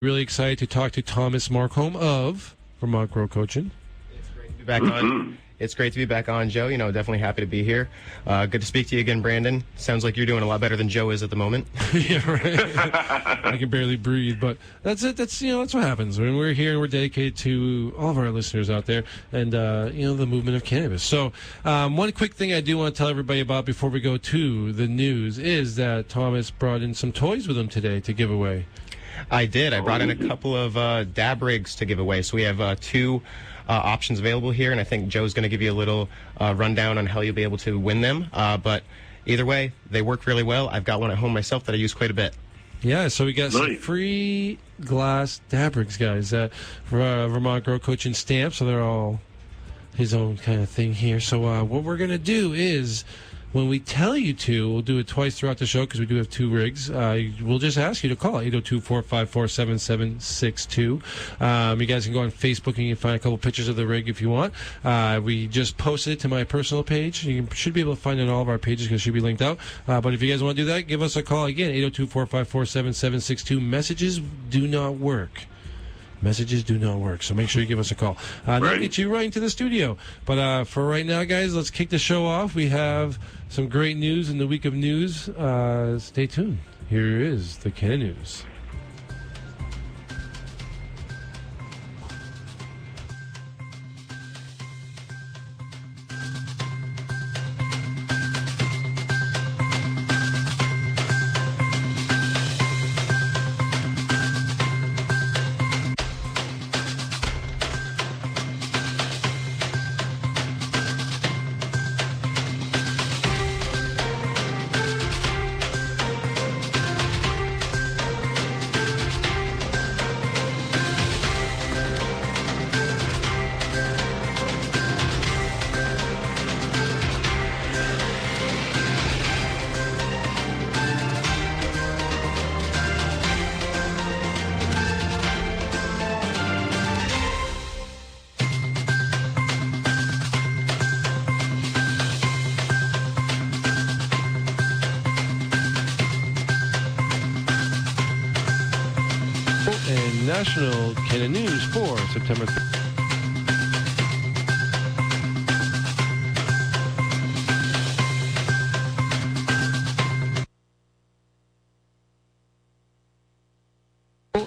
Really excited to talk to Thomas Morcombe of Vermont Grow Coaching. It's great to be back on. It's great to be back on, Joe. Definitely happy to be here. Good to speak to you again, Brandon. Sounds like you're doing a lot better than Joe is at the moment. Yeah, right. I can barely breathe, but that's it. That's what happens when we're here and we're dedicated to all of our listeners out there and the movement of cannabis. So, one quick thing I do want to tell everybody about before we go to the news is that Thomas brought in some toys with him today to give away. I did. I brought in a couple of dab rigs to give away. So we have two options available here, and I think Joe's going to give you a little rundown on how you'll be able to win them. But either way, they work really well. I've got one at home myself that I use quite a bit. Yeah, so we got some free glass dab rigs, guys, that Vermont Grow Coaching stamp, so they're all his own kind of thing here. So what we're going to do is, when we tell you to, we'll do it twice throughout the show because we do have two rigs. We'll just ask you to call 802-454-7762. You guys can go on Facebook and you can find a couple pictures of the rig if you want. We just posted it to my personal page. You should be able to find it on all of our pages because it should be linked out. But if you guys want to do that, give us a call again, 802-454-7762. Messages do not work. Messages do not work, so make sure you give us a call. They'll get you right into the studio. But for right now, guys, let's kick the show off. We have some great news in the week of news. Stay tuned. Here is the Canna News. National Canna News for September 3rd.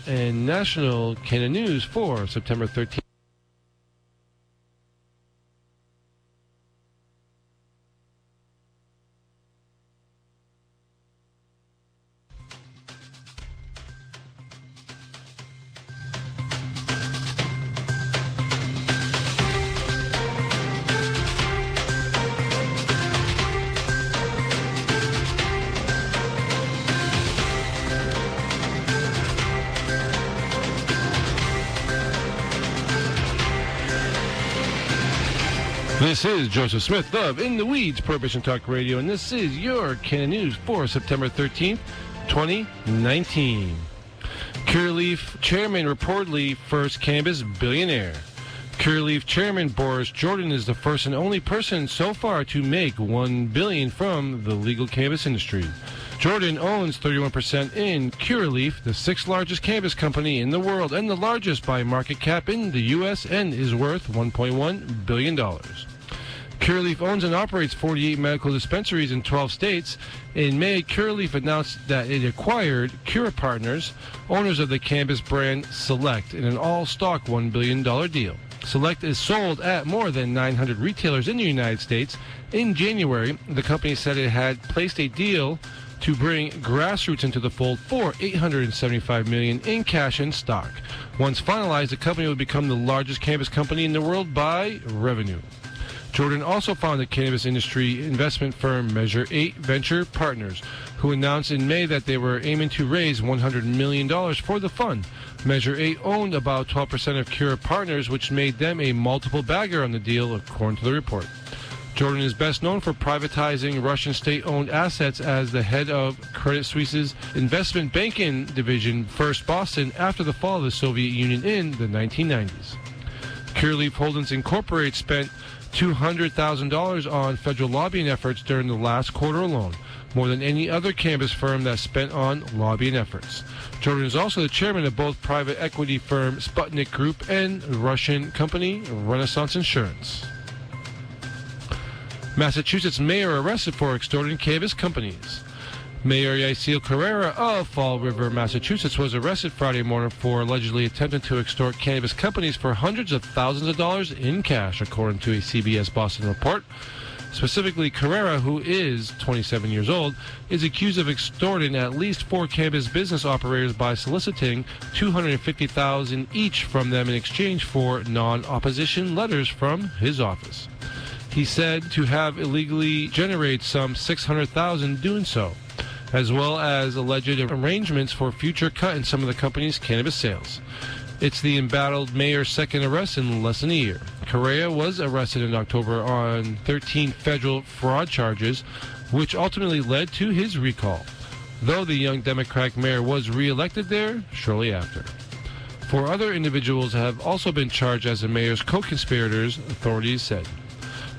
And National Canna News for September 13th. This is Joseph Smith of In the Weeds Prohibition Talk Radio, and this is your Canna News for September 13th, 2019. Curaleaf chairman reportedly first cannabis billionaire. Curaleaf chairman Boris Jordan is the first and only person so far to make $1 billion from the legal cannabis industry. Jordan owns 31% in Curaleaf, the sixth largest cannabis company in the world and the largest by market cap in the U.S., and is worth $1.1 billion. Curaleaf owns and operates 48 medical dispensaries in 12 states. In May, Curaleaf announced that it acquired Cura Partners, owners of the cannabis brand Select, in an all-stock $1 billion deal. Select is sold at more than 900 retailers in the United States. In January, the company said it had placed a deal to bring Grassroots into the fold for $875 million in cash and stock. Once finalized, the company would become the largest cannabis company in the world by revenue. Jordan also founded cannabis industry investment firm Measure 8 Venture Partners, who announced in May that they were aiming to raise $100 million for the fund. Measure 8 owned about 12% of Cura Partners, which made them a multiple bagger on the deal, according to the report. Jordan is best known for privatizing Russian state-owned assets as the head of Credit Suisse's investment banking division, First Boston, after the fall of the Soviet Union in the 1990s. Curaleaf Holdings Incorporated spent $200,000 on federal lobbying efforts during the last quarter alone, more than any other cannabis firm that spent on lobbying efforts. Jordan is also the chairman of both private equity firm Sputnik Group and Russian company Renaissance Insurance. Massachusetts mayor arrested for extorting cannabis companies. Mayor Yasiel Carrera of Fall River, Massachusetts, was arrested Friday morning for allegedly attempting to extort cannabis companies for hundreds of thousands of dollars in cash, according to a CBS Boston report. Specifically, Carrera, who is 27 years old, is accused of extorting at least 4 cannabis business operators by soliciting $250,000 each from them in exchange for non-opposition letters from his office. He's said to have illegally generated some $600,000 doing so, as well as alleged arrangements for future cut in some of the company's cannabis sales. It's the embattled mayor's second arrest in less than a year. Correa was arrested in October on 13 federal fraud charges, which ultimately led to his recall, though the young Democratic mayor was re-elected there shortly after. 4 other individuals have also been charged as the mayor's co-conspirators, authorities said.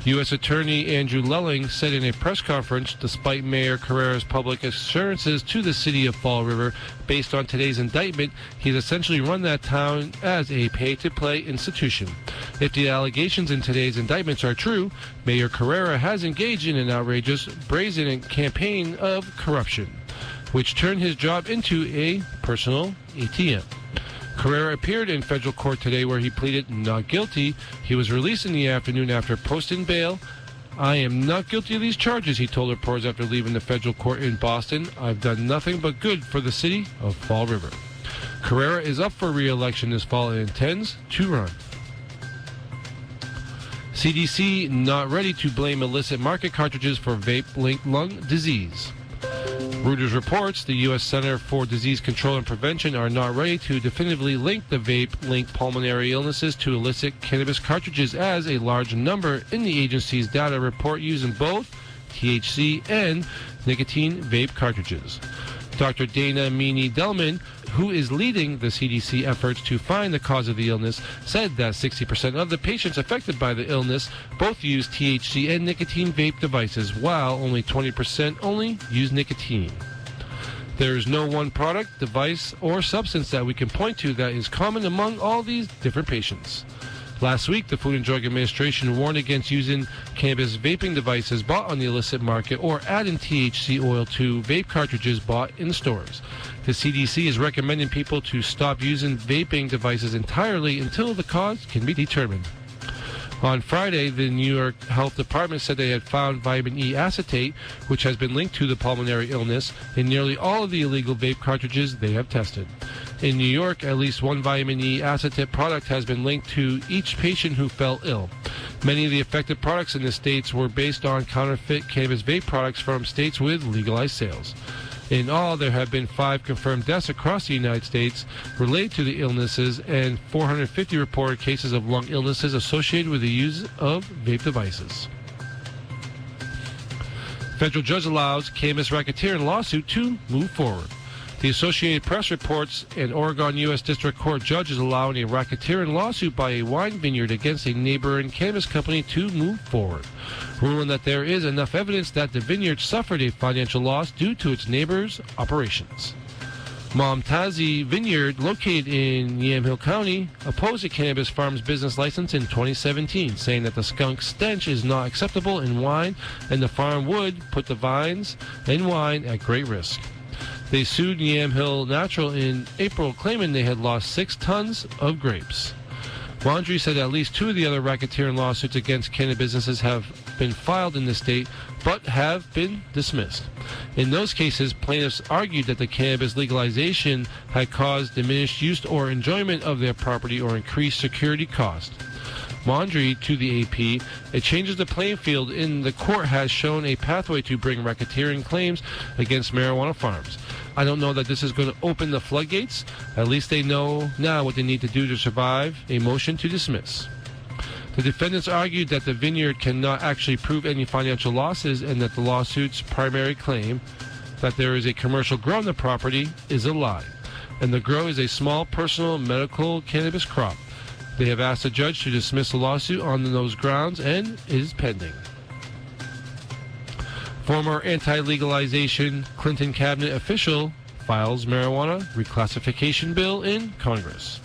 U.S. Attorney Andrew Lelling said in a press conference, despite Mayor Carrera's public assurances to the city of Fall River, based on today's indictment, he's essentially run that town as a pay-to-play institution. If the allegations in today's indictments are true, Mayor Carrera has engaged in an outrageous, brazen campaign of corruption, which turned his job into a personal ATM. Carrera appeared in federal court today where he pleaded not guilty. He was released in the afternoon after posting bail. "I am not guilty of these charges," he told reporters after leaving the federal court in Boston. "I've done nothing but good for the city of Fall River." Carrera is up for re-election this fall and intends to run. CDC not ready to blame illicit market cartridges for vape-linked lung disease. Reuters reports the U.S. Center for Disease Control and Prevention are not ready to definitively link the vape-linked pulmonary illnesses to illicit cannabis cartridges, as a large number in the agency's data report using both THC and nicotine vape cartridges. Dr. Dana Meany-Delman, who is leading the CDC efforts to find the cause of the illness, said that 60% of the patients affected by the illness both use THC and nicotine vape devices, while only 20% only use nicotine. There is no one product, device, or substance that we can point to that is common among all these different patients. Last week, the Food and Drug Administration warned against using cannabis vaping devices bought on the illicit market or adding THC oil to vape cartridges bought in stores. The CDC is recommending people to stop using vaping devices entirely until the cause can be determined. On Friday, the New York Health Department said they had found vitamin E acetate, which has been linked to the pulmonary illness, in nearly all of the illegal vape cartridges they have tested. In New York, at least one vitamin E acetate product has been linked to each patient who fell ill. Many of the affected products in the states were based on counterfeit cannabis vape products from states with legalized sales. In all, there have been 5 confirmed deaths across the United States related to the illnesses and 450 reported cases of lung illnesses associated with the use of vape devices. Federal judge allows cannabis racketeering lawsuit to move forward. The Associated Press reports an Oregon U.S. District Court judge is allowing a racketeering lawsuit by a wine vineyard against a neighboring cannabis company to move forward, ruling that there is enough evidence that the vineyard suffered a financial loss due to its neighbor's operations. Momtazi Vineyard, located in Yamhill County, opposed a cannabis farm's business license in 2017, saying that the skunk stench is not acceptable in wine and the farm would put the vines and wine at great risk. They sued Yamhill Natural in April, claiming they had lost 6 tons of grapes. Wandry said at least 2 of the other racketeering lawsuits against cannabis businesses have been filed in the state, but have been dismissed. In those cases, plaintiffs argued that the cannabis legalization had caused diminished use or enjoyment of their property or increased security costs. Wandry to the AP, it changes the playing field in the court has shown a pathway to bring racketeering claims against marijuana farms. I don't know that this is going to open the floodgates. At least they know now what they need to do to survive a motion to dismiss. The defendants argued that the vineyard cannot actually prove any financial losses and that the lawsuit's primary claim that there is a commercial grow on the property is a lie, and the grow is a small personal medical cannabis crop. They have asked the judge to dismiss the lawsuit on those grounds and is pending. Former anti-legalization Clinton cabinet official files marijuana reclassification bill in Congress.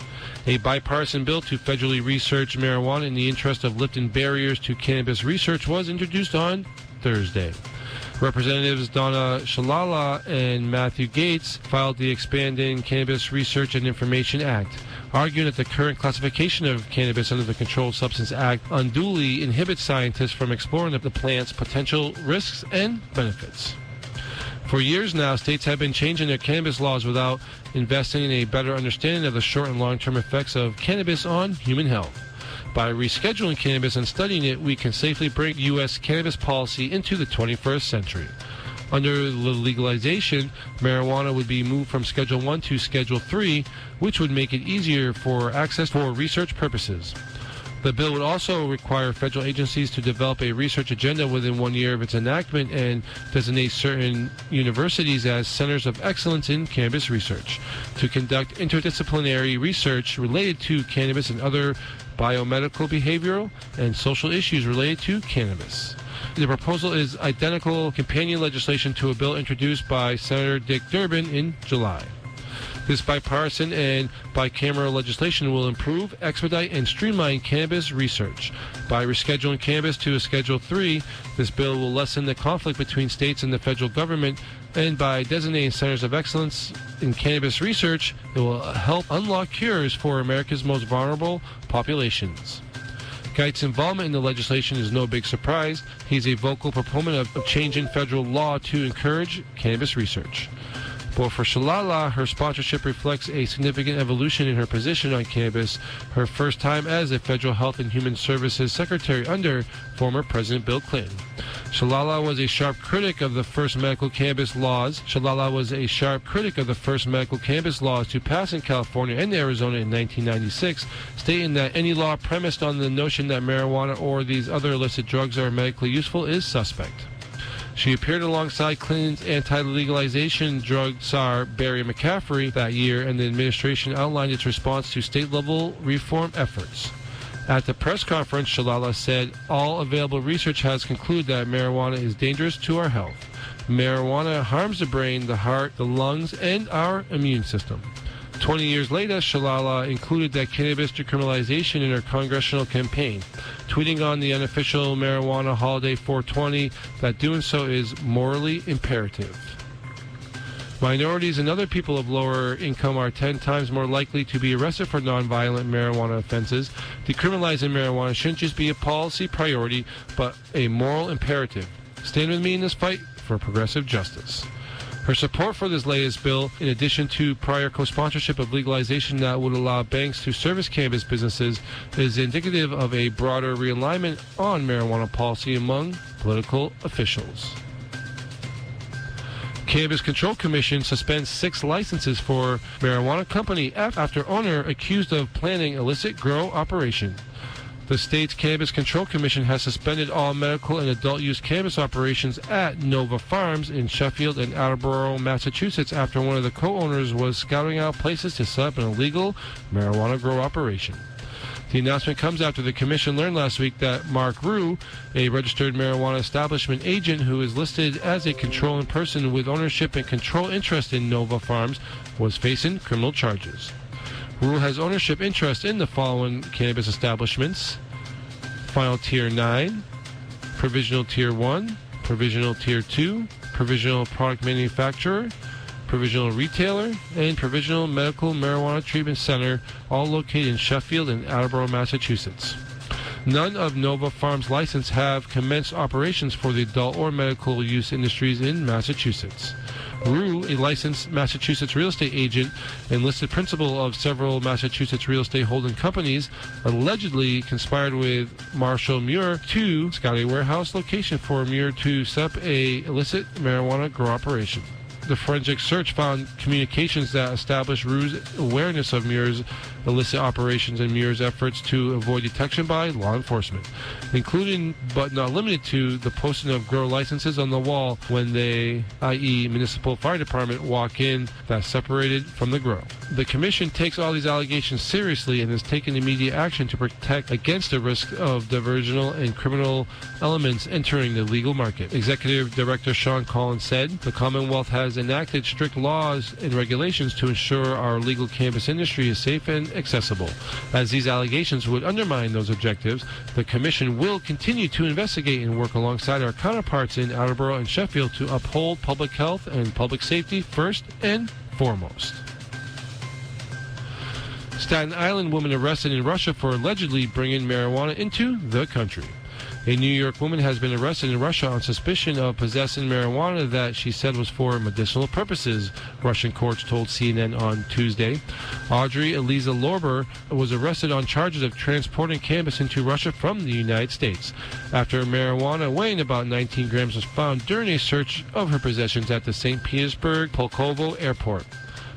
A bipartisan bill to federally research marijuana in the interest of lifting barriers to cannabis research was introduced on Thursday. Representatives Donna Shalala and Matthew Gates filed the Expanding Cannabis Research and Information Act, arguing that the current classification of cannabis under the Controlled Substance Act unduly inhibits scientists from exploring the plant's potential risks and benefits. For years now, states have been changing their cannabis laws without investing in a better understanding of the short and long-term effects of cannabis on human health. By rescheduling cannabis and studying it, we can safely bring U.S. cannabis policy into the 21st century. Under the legalization, marijuana would be moved from Schedule 1 to Schedule 3, which would make it easier for access for research purposes. The bill would also require federal agencies to develop a research agenda within 1 year of its enactment and designate certain universities as centers of excellence in cannabis research to conduct interdisciplinary research related to cannabis and other biomedical, behavioral, and social issues related to cannabis. The proposal is identical companion legislation to a bill introduced by Senator Dick Durbin in July. This bipartisan and bicameral legislation will improve, expedite, and streamline cannabis research. By rescheduling cannabis to a Schedule 3, this bill will lessen the conflict between states and the federal government, and by designating centers of excellence in cannabis research, it will help unlock cures for America's most vulnerable populations. Geit's involvement in the legislation is no big surprise. He's a vocal proponent of changing federal law to encourage cannabis research. But for Shalala, her sponsorship reflects a significant evolution in her position on cannabis, her first time as a Federal Health and Human Services Secretary under former President Bill Clinton. Shalala was a sharp critic of the first medical cannabis laws. Shalala was a sharp critic of the first medical cannabis laws to pass in California and Arizona in 1996, stating that any law premised on the notion that marijuana or these other illicit drugs are medically useful is suspect. She appeared alongside Clinton's anti-legalization drug czar Barry McCaffrey that year, and the administration outlined its response to state-level reform efforts. At the press conference, Shalala said, "All available research has concluded that marijuana is dangerous to our health. Marijuana harms the brain, the heart, the lungs, and our immune system." 20 years later, Shalala included that cannabis decriminalization in her congressional campaign, tweeting on the unofficial marijuana holiday 420 that doing so is morally imperative. Minorities and other people of lower income are 10 times more likely to be arrested for nonviolent marijuana offenses. Decriminalizing marijuana shouldn't just be a policy priority, but a moral imperative. Stand with me in this fight for progressive justice. Her support for this latest bill, in addition to prior co-sponsorship of legalization that would allow banks to service cannabis businesses, is indicative of a broader realignment on marijuana policy among political officials. Cannabis Control Commission suspends 6 licenses for marijuana company after owner accused of planning illicit grow operation. The state's Cannabis Control Commission has suspended all medical and adult use cannabis operations at Nova Farms in Sheffield and Attleboro, Massachusetts, after one of the co-owners was scouting out places to set up an illegal marijuana grow operation. The announcement comes after the commission learned last week that Mark Rue, a registered marijuana establishment agent who is listed as a controlling person with ownership and control interest in Nova Farms, was facing criminal charges. Rule has ownership interest in the following cannabis establishments: Final Tier 9, Provisional Tier 1, Provisional Tier 2, Provisional Product Manufacturer, Provisional Retailer, and Provisional Medical Marijuana Treatment Center, all located in Sheffield and Attleboro, Massachusetts. None of Nova Farms' license have commenced operations for the adult or medical use industries in Massachusetts. Rue, a licensed Massachusetts real estate agent and listed principal of several Massachusetts real estate holding companies, allegedly conspired with Marshall Muir to scout a warehouse location for Muir to set up a illicit marijuana grow operation. The forensic search found communications that established Rue's awareness of Muir's illicit operations and Muir's efforts to avoid detection by law enforcement, including but not limited to the posting of grow licenses on the wall when they, i.e. municipal fire department, walk in that's separated from the grow. The commission takes all these allegations seriously and has taken immediate action to protect against the risk of diversional and criminal elements entering the legal market. Executive Director Sean Collins said, "The Commonwealth has has enacted strict laws and regulations to ensure our legal cannabis industry is safe and accessible. As these allegations would undermine those objectives, the Commission will continue to investigate and work alongside our counterparts in Attleboro and Sheffield to uphold public health and public safety first and foremost. Staten Island woman arrested in Russia for allegedly bringing marijuana into the country. A New York woman has been arrested in Russia on suspicion of possessing marijuana that she said was for medicinal purposes, Russian courts told CNN on Tuesday. Audrey Eliza Lorber was arrested on charges of transporting cannabis into Russia from the United States after marijuana weighing about 19 grams was found during a search of her possessions at the St. Petersburg Pulkovo airport.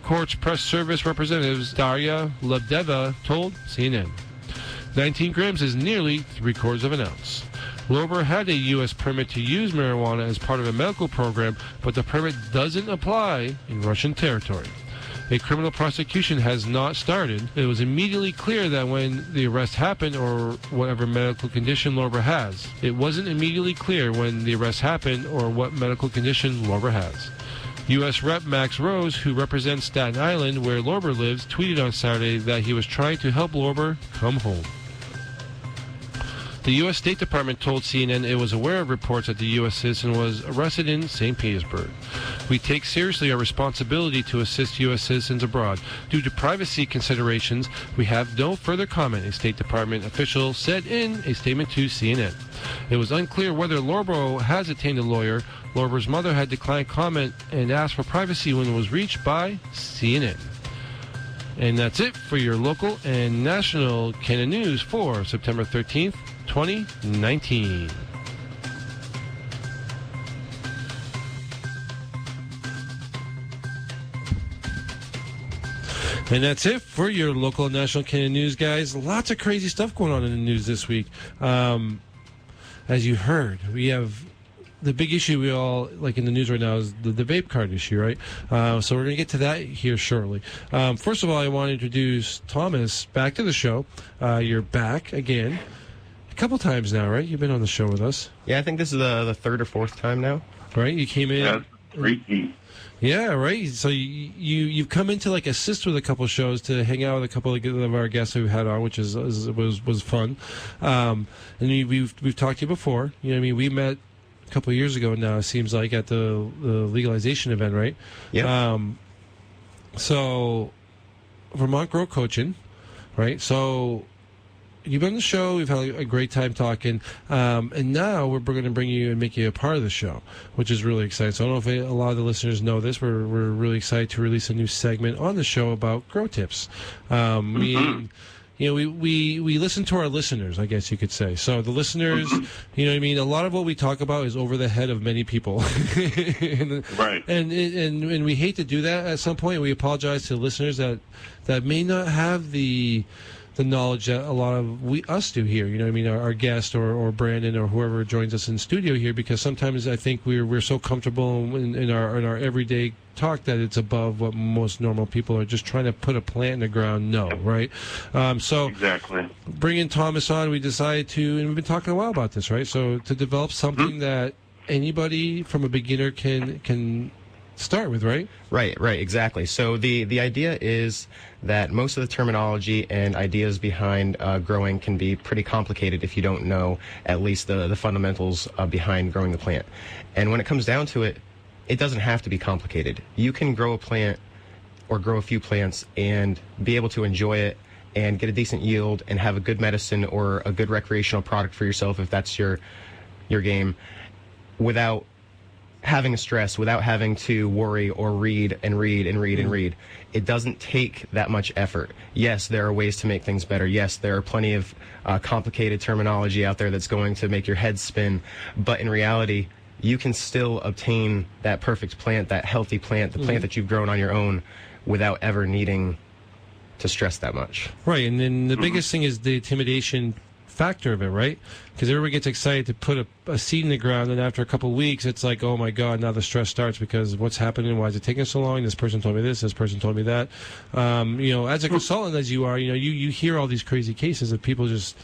Court's press service representatives Daria Lebdeva told CNN. 19 grams is nearly 3/4 of an ounce. Lorber had a U.S. permit to use marijuana as part of a medical program, but the permit doesn't apply in Russian territory. A criminal prosecution has not started. It was immediately clear that when the arrest happened, or whatever medical condition Lorber has, it wasn't immediately clear when the arrest happened or what medical condition Lorber has. U.S. Rep. Max Rose, who represents Staten Island, where Lorber lives, tweeted on Saturday that he was trying to help Lorber come home. The U.S. State Department told CNN it was aware of reports that the U.S. citizen was arrested in St. Petersburg. We take seriously our responsibility to assist U.S. citizens abroad. Due to privacy considerations, we have no further comment, a State Department official said in a statement to CNN. It was unclear whether Lorber has attained a lawyer. Lorber's mother had declined comment and asked for privacy when it was reached by CNN. And that's it for your local and national Canada News for September 13th, 2019. And that's it for your local and national Canada News, guys. Lots of crazy stuff going on in the news this week. As you heard, we have the big issue we all like in the news right now is the vape card issue, right? So we're going to get to that here shortly. First of all, I want to introduce Thomas back to the show. You're back again. A couple times now, right? You've been on the show with us. Yeah, I think this is the third or fourth time now. Right? You came in. Yeah, repeat. Yeah, right. So you've come in to like assist with a couple of shows to hang out with a couple of our guests that we had on, which was fun. And we've talked to you before. You know what I mean? We met a couple of years ago now, it seems like, at the legalization event, right? Yeah. So Vermont Grow Coaching, right? So you've been on the show. We've had a great time talking. And now we're going to bring you and make you a part of the show, which is really exciting. So I don't know if a lot of the listeners know this. We're really excited to release a new segment on the show about grow tips. We listen to our listeners, I guess you could say. So the listeners, you know what I mean? A lot of what we talk about is over the head of many people. Right. And we hate to do that at some point. We apologize to listeners that may not have the knowledge that a lot of us do here, you know what I mean, our guest or Brandon or whoever joins us in studio here, because sometimes I think we're so comfortable in our everyday talk that it's above what most normal people are just trying to put a plant in the ground right? So exactly. Bringing Thomas on, we decided to, and we've been talking a while about this, right? So to develop something that anybody from a beginner can start with, right? Right, exactly. So the idea is that most of the terminology and ideas behind growing can be pretty complicated if you don't know at least the fundamentals behind growing the plant. And when it comes down to it, it doesn't have to be complicated. You can grow a plant or grow a few plants and be able to enjoy it and get a decent yield and have a good medicine or a good recreational product for yourself if that's your game, without having a stress, without having to worry or read. It doesn't take that much effort. Yes, there are ways to make things better. Yes, there are plenty of complicated terminology out there that's going to make your head spin. But in reality, you can still obtain that perfect plant, that healthy plant, the plant that you've grown on your own without ever needing to stress that much. Right, and then the biggest thing is the intimidation factor of it, right? Because everybody gets excited to put a seed in the ground, and after a couple of weeks, it's like, oh my God, now the stress starts because what's happening? Why is it taking so long? This person told me this person told me that. As a consultant as you are, you hear all these crazy cases of people just,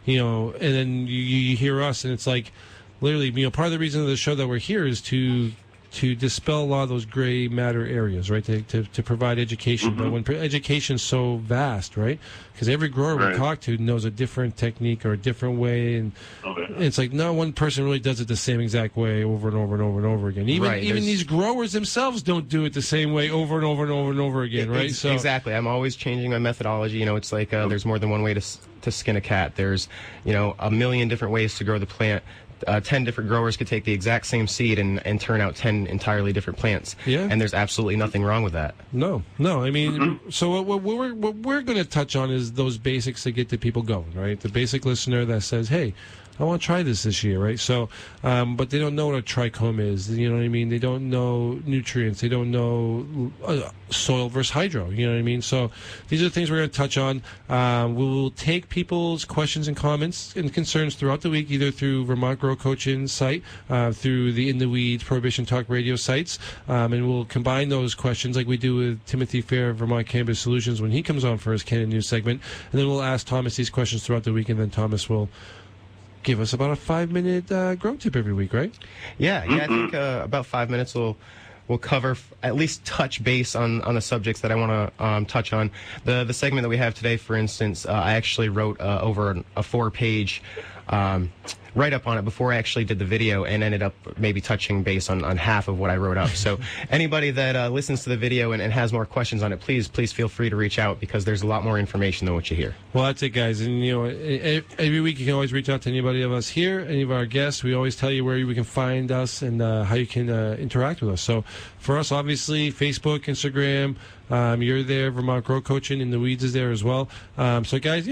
and then you hear us, and it's like, literally, part of the reason of the show that we're here is to to dispel a lot of those gray matter areas, right? To provide education. But when education is so vast, right? Because every grower we talk to knows a different technique or a different way, and it's like not one person really does it the same exact way over and over and over and over again. Even these growers themselves don't do it the same way over and over and over and over again, right? So exactly. I'm always changing my methodology. It's like there's more than one way to skin a cat. There's a million different ways to grow the plant. 10 different growers could take the exact same seed and turn out 10 entirely different plants. Yeah. And there's absolutely nothing wrong with that. No. I mean, so what we're going to touch on is those basics to get the people going, right? The basic listener that says, hey, I want to try this year, right? So, but they don't know what a trichome is. You know what I mean? They don't know nutrients. They don't know soil versus hydro. You know what I mean? So these are the things we're going to touch on. We will take people's questions and comments and concerns throughout the week, either through Vermont Grow Coaching site, through the In the Weeds Prohibition Talk Radio sites, and we'll combine those questions like we do with Timothy Fair of Vermont Cannabis Solutions when he comes on for his Canada News segment, and then we'll ask Thomas these questions throughout the week, and then Thomas will give us about a 5-minute grow tip every week, right? Yeah. I think about 5 minutes will cover at least touch base on the subjects that I want to touch on. The segment that we have today, for instance, I actually wrote over a 4-page write-up on it before I actually did the video, and ended up maybe touching base on half of what I wrote up. So anybody that listens to the video and has more questions on it, please feel free to reach out, because there's a lot more information than what you hear. Well, that's it, guys. And every week you can always reach out to anybody of us here, any of our guests. We always tell you where you can find us and how you can interact with us. So for us, obviously, Facebook, Instagram. You're there, Vermont Grow Coaching, and the Weeds is there as well. So, guys,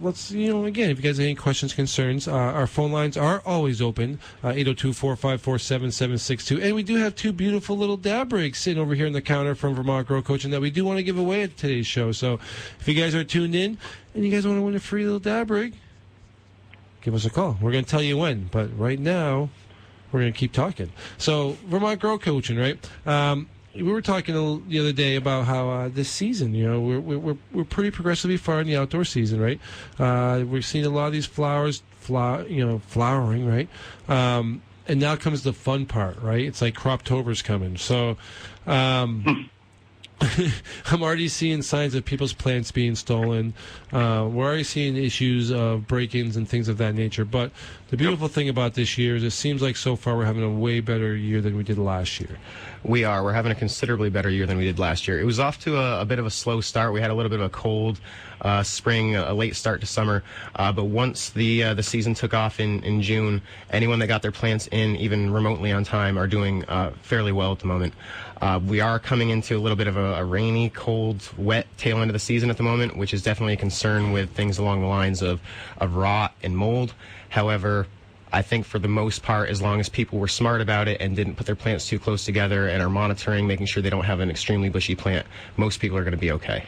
let's, again, if you guys have any questions, concerns, our phone lines are always open, 802-454-7762. And we do have 2 beautiful little dab rigs sitting over here on the counter from Vermont Grow Coaching that we do want to give away at today's show. So, if you guys are tuned in and you guys want to win a free little dab rig, give us a call. We're going to tell you when, but right now, we're going to keep talking. So, Vermont Grow Coaching, right? We were talking the other day about how this season, we're pretty progressively far in the outdoor season, right? We're seeing a lot of these flowers, flowering, right? And now comes the fun part, right? It's like Croptober's coming. So I'm already seeing signs of people's plants being stolen. We're already seeing issues of break-ins and things of that nature. But the beautiful thing about this year is it seems like so far we're having a way better year than we did last year. We're having a considerably better year than we did last year. It was off to a bit of a slow start. We had a little bit of a cold spring, a late start to summer. But once the season took off in June, anyone that got their plants in even remotely on time are doing fairly well at the moment. We are coming into a little bit of a rainy, cold, wet tail end of the season at the moment, which is definitely a concern with things along the lines of rot and mold. However, I think for the most part, as long as people were smart about it and didn't put their plants too close together and are monitoring, making sure they don't have an extremely bushy plant, most people are going to be okay.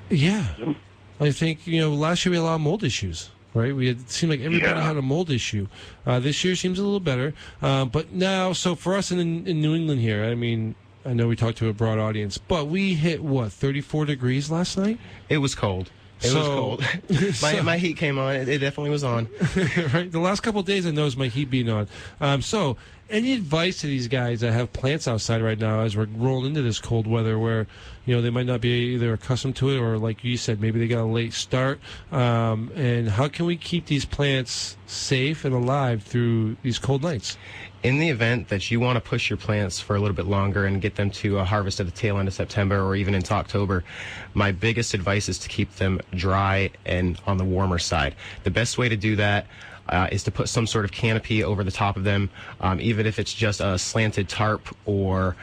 Yeah. I think, last year we had a lot of mold issues, right? It seemed like everybody had a mold issue. This year seems a little better. But now, so for us in New England here, I mean, I know we talked to a broad audience, but we hit, 34 degrees last night? It was cold. It was cold. My heat came on. It definitely was on. Right. The last couple of days I noticed my heat being on. So any advice to these guys that have plants outside right now as we're rolling into this cold weather where, they might not be either accustomed to it or, like you said, maybe they got a late start? And how can we keep these plants safe and alive through these cold nights? In the event that you want to push your plants for a little bit longer and get them to harvest at the tail end of September or even into October, my biggest advice is to keep them dry and on the warmer side. The best way to do that is to put some sort of canopy over the top of them, even if it's just a slanted tarp or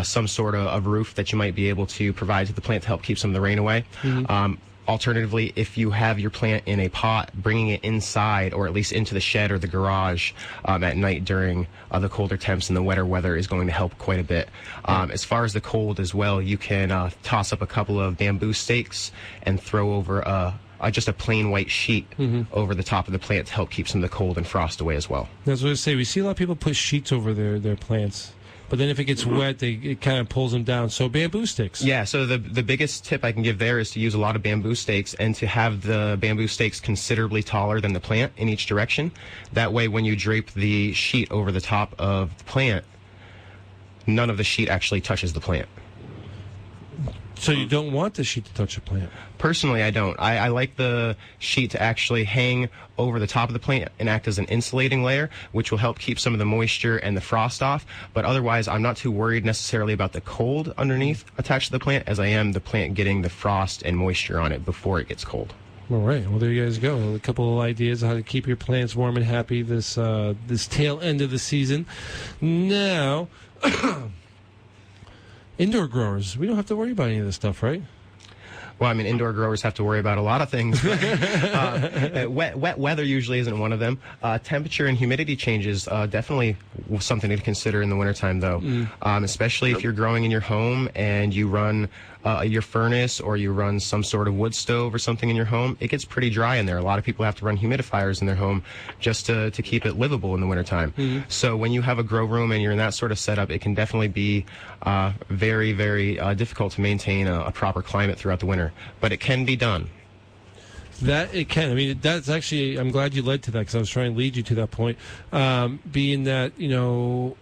some sort of roof that you might be able to provide to the plant to help keep some of the rain away. Mm-hmm. Alternatively, if you have your plant in a pot, bringing it inside or at least into the shed or the garage at night during the colder temps and the wetter weather is going to help quite a bit. As far as the cold as well, you can toss up a couple of bamboo stakes and throw over just a plain white sheet over the top of the plant to help keep some of the cold and frost away as well. That's what I say. We see a lot of people put sheets over their plants. But then if it gets wet, it kind of pulls them down. So bamboo sticks. Yeah, so the biggest tip I can give there is to use a lot of bamboo stakes and to have the bamboo stakes considerably taller than the plant in each direction. That way, when you drape the sheet over the top of the plant, none of the sheet actually touches the plant. So you don't want the sheet to touch the plant? Personally, I don't. I like the sheet to actually hang over the top of the plant and act as an insulating layer, which will help keep some of the moisture and the frost off. But otherwise, I'm not too worried necessarily about the cold underneath attached to the plant as I am the plant getting the frost and moisture on it before it gets cold. All right. Well, there you guys go. A couple of ideas on how to keep your plants warm and happy this tail end of the season. Now... Indoor growers, we don't have to worry about any of this stuff, right? Well, I mean, indoor growers have to worry about a lot of things. Wet weather usually isn't one of them. Temperature and humidity changes, definitely something to consider in the wintertime, though. Especially if you're growing in your home and you run your furnace or you run some sort of wood stove or something in your home, it gets pretty dry in there. A lot of people have to run humidifiers in their home just to keep it livable in the wintertime. So when you have a grow room and you're in that sort of setup, it can definitely be very, very difficult to maintain a proper climate throughout the winter. But it can be done. That it can. I mean, that's actually, I'm glad you led to that because I was trying to lead you to that point. Being that, you know,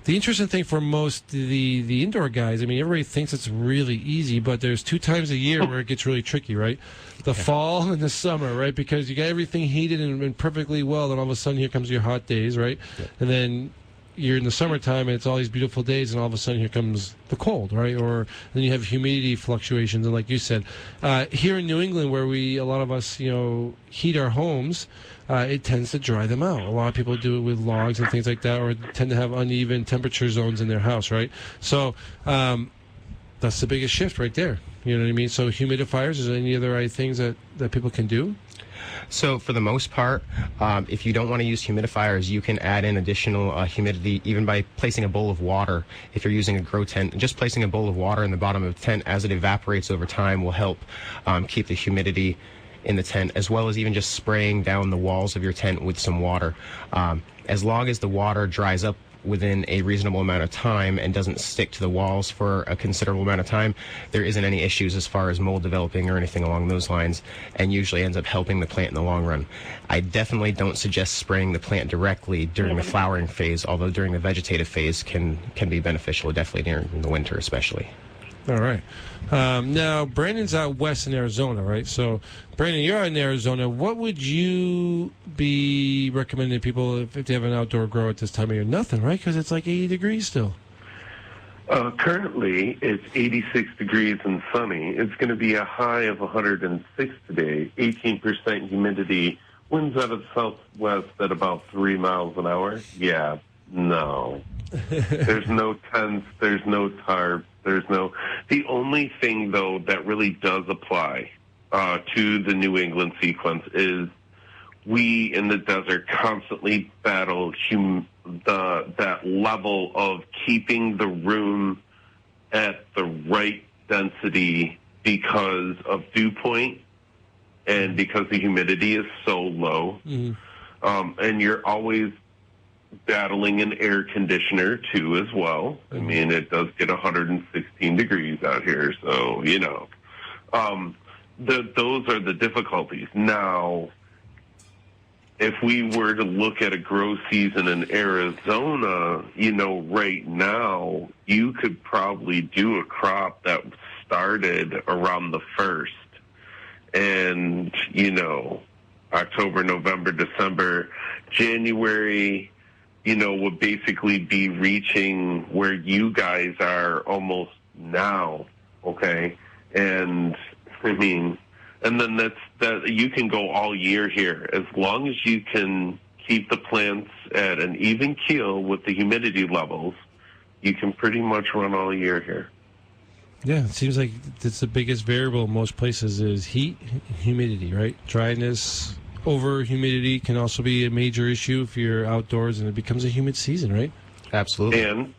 the interesting thing for most the indoor guys, I mean, everybody thinks it's really easy, but there's 2 times a year where it gets really tricky, right? The fall and the summer, right? Because you got everything heated and perfectly well, and all of a sudden here comes your hot days, right? Yeah. And then you're in the summertime and it's all these beautiful days, and all of a sudden here comes the cold, right? Or then you have humidity fluctuations, and like you said, here in New England, where a lot of us, you know, heat our homes, it tends to dry them out. A lot of people do it with logs and things like that, or tend to have uneven temperature zones in their house, right? So that's the biggest shift right there. You know what I mean? So humidifiers, is there any other things that people can do? So for the most part, if you don't want to use humidifiers, you can add in additional humidity even by placing a bowl of water. If you're using a grow tent, just placing a bowl of water in the bottom of the tent as it evaporates over time will help keep the humidity in the tent, as well as even just spraying down the walls of your tent with some water. As long as the water dries up within a reasonable amount of time and doesn't stick to the walls for a considerable amount of time, there isn't any issues as far as mold developing or anything along those lines, and usually ends up helping the plant in the long run. I definitely don't suggest spraying the plant directly during the flowering phase, although during the vegetative phase can be beneficial, definitely during the winter especially. All right. Now, Brandon's out west in Arizona, right? So, Brandon, you're out in Arizona. What would you be recommending to people if they have an outdoor grow at this time of year? Nothing, right? Because it's like 80 degrees still. Currently, it's 86 degrees and sunny. It's going to be a high of 106 today, 18% humidity, winds out of the southwest at about 3 miles an hour. Yeah, no. There's no tents, there's no tarp. The only thing, though, that really does apply to the New England sequence is we in the desert constantly battle that level of keeping the room at the right density because of dew point and because the humidity is so low. And you're always battling an air conditioner too as well. I mean, it does get 116 degrees out here, so you know, those are the difficulties. Now, if we were to look at a grow season in Arizona, you know, right now you could probably do a crop that started around the 1st, and you know, October, November, December, January, you know, would basically be reaching where you guys are almost now, okay? And, I mean, and then that you can go all year here. As long as you can keep the plants at an even keel with the humidity levels, you can pretty much run all year here. Yeah, it seems like it's the biggest variable in most places is heat, humidity, right? Dryness. Over humidity can also be a major issue if you're outdoors and it becomes a humid season, right? Absolutely. And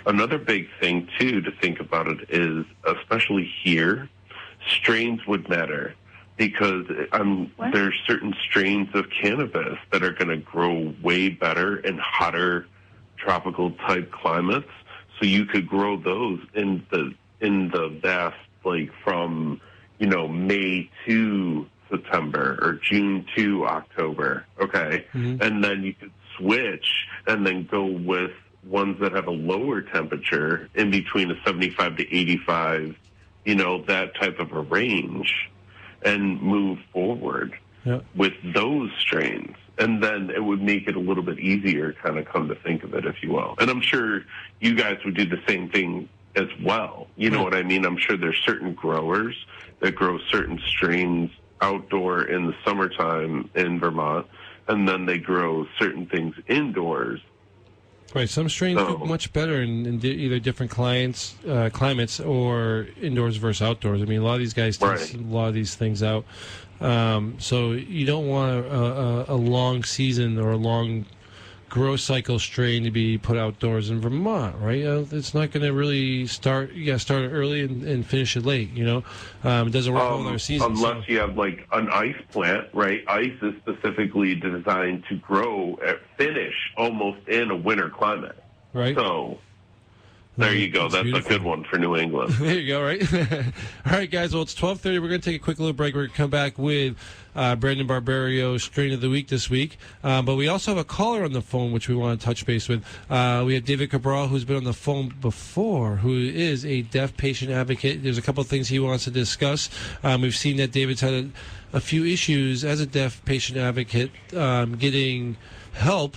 another big thing, too, to think about it is, especially here, strains would matter because there's certain strains of cannabis that are going to grow way better in hotter, tropical type climates. So you could grow those in the vast, like from, May to September or June to October. Okay. Mm-hmm. And then you could switch and then go with ones that have a lower temperature in between a 75 to 85, that type of a range, and move forward with those strains. And then it would make it a little bit easier, kind of come to think of it, if you will. And I'm sure you guys would do the same thing as well. You know what I mean? I'm sure there's certain growers that grow certain strains outdoor in the summertime in Vermont, and then they grow certain things indoors. Right, some strains do much better in either different climates or indoors versus outdoors. I mean, a lot of these guys test a lot of these things out. So you don't want a long season or a long growth cycle strain to be put outdoors in Vermont, right? It's not going to really start. You got to start it early and finish it late. It doesn't work with our season. Unless you have like an ice plant, right? Ice is specifically designed to grow finish almost in a winter climate, right? So there you go. That's beautiful. A good one for New England. There you go, right? All right, guys. Well, it's 12:30. We're going to take a quick little break. We're going to come back with Brandon Barberio Strain of the Week this week. But we also have a caller on the phone, which we want to touch base with. We have David Cabral, who's been on the phone before, who is a deaf patient advocate. There's a couple of things he wants to discuss. We've seen that David's had a few issues as a deaf patient advocate getting help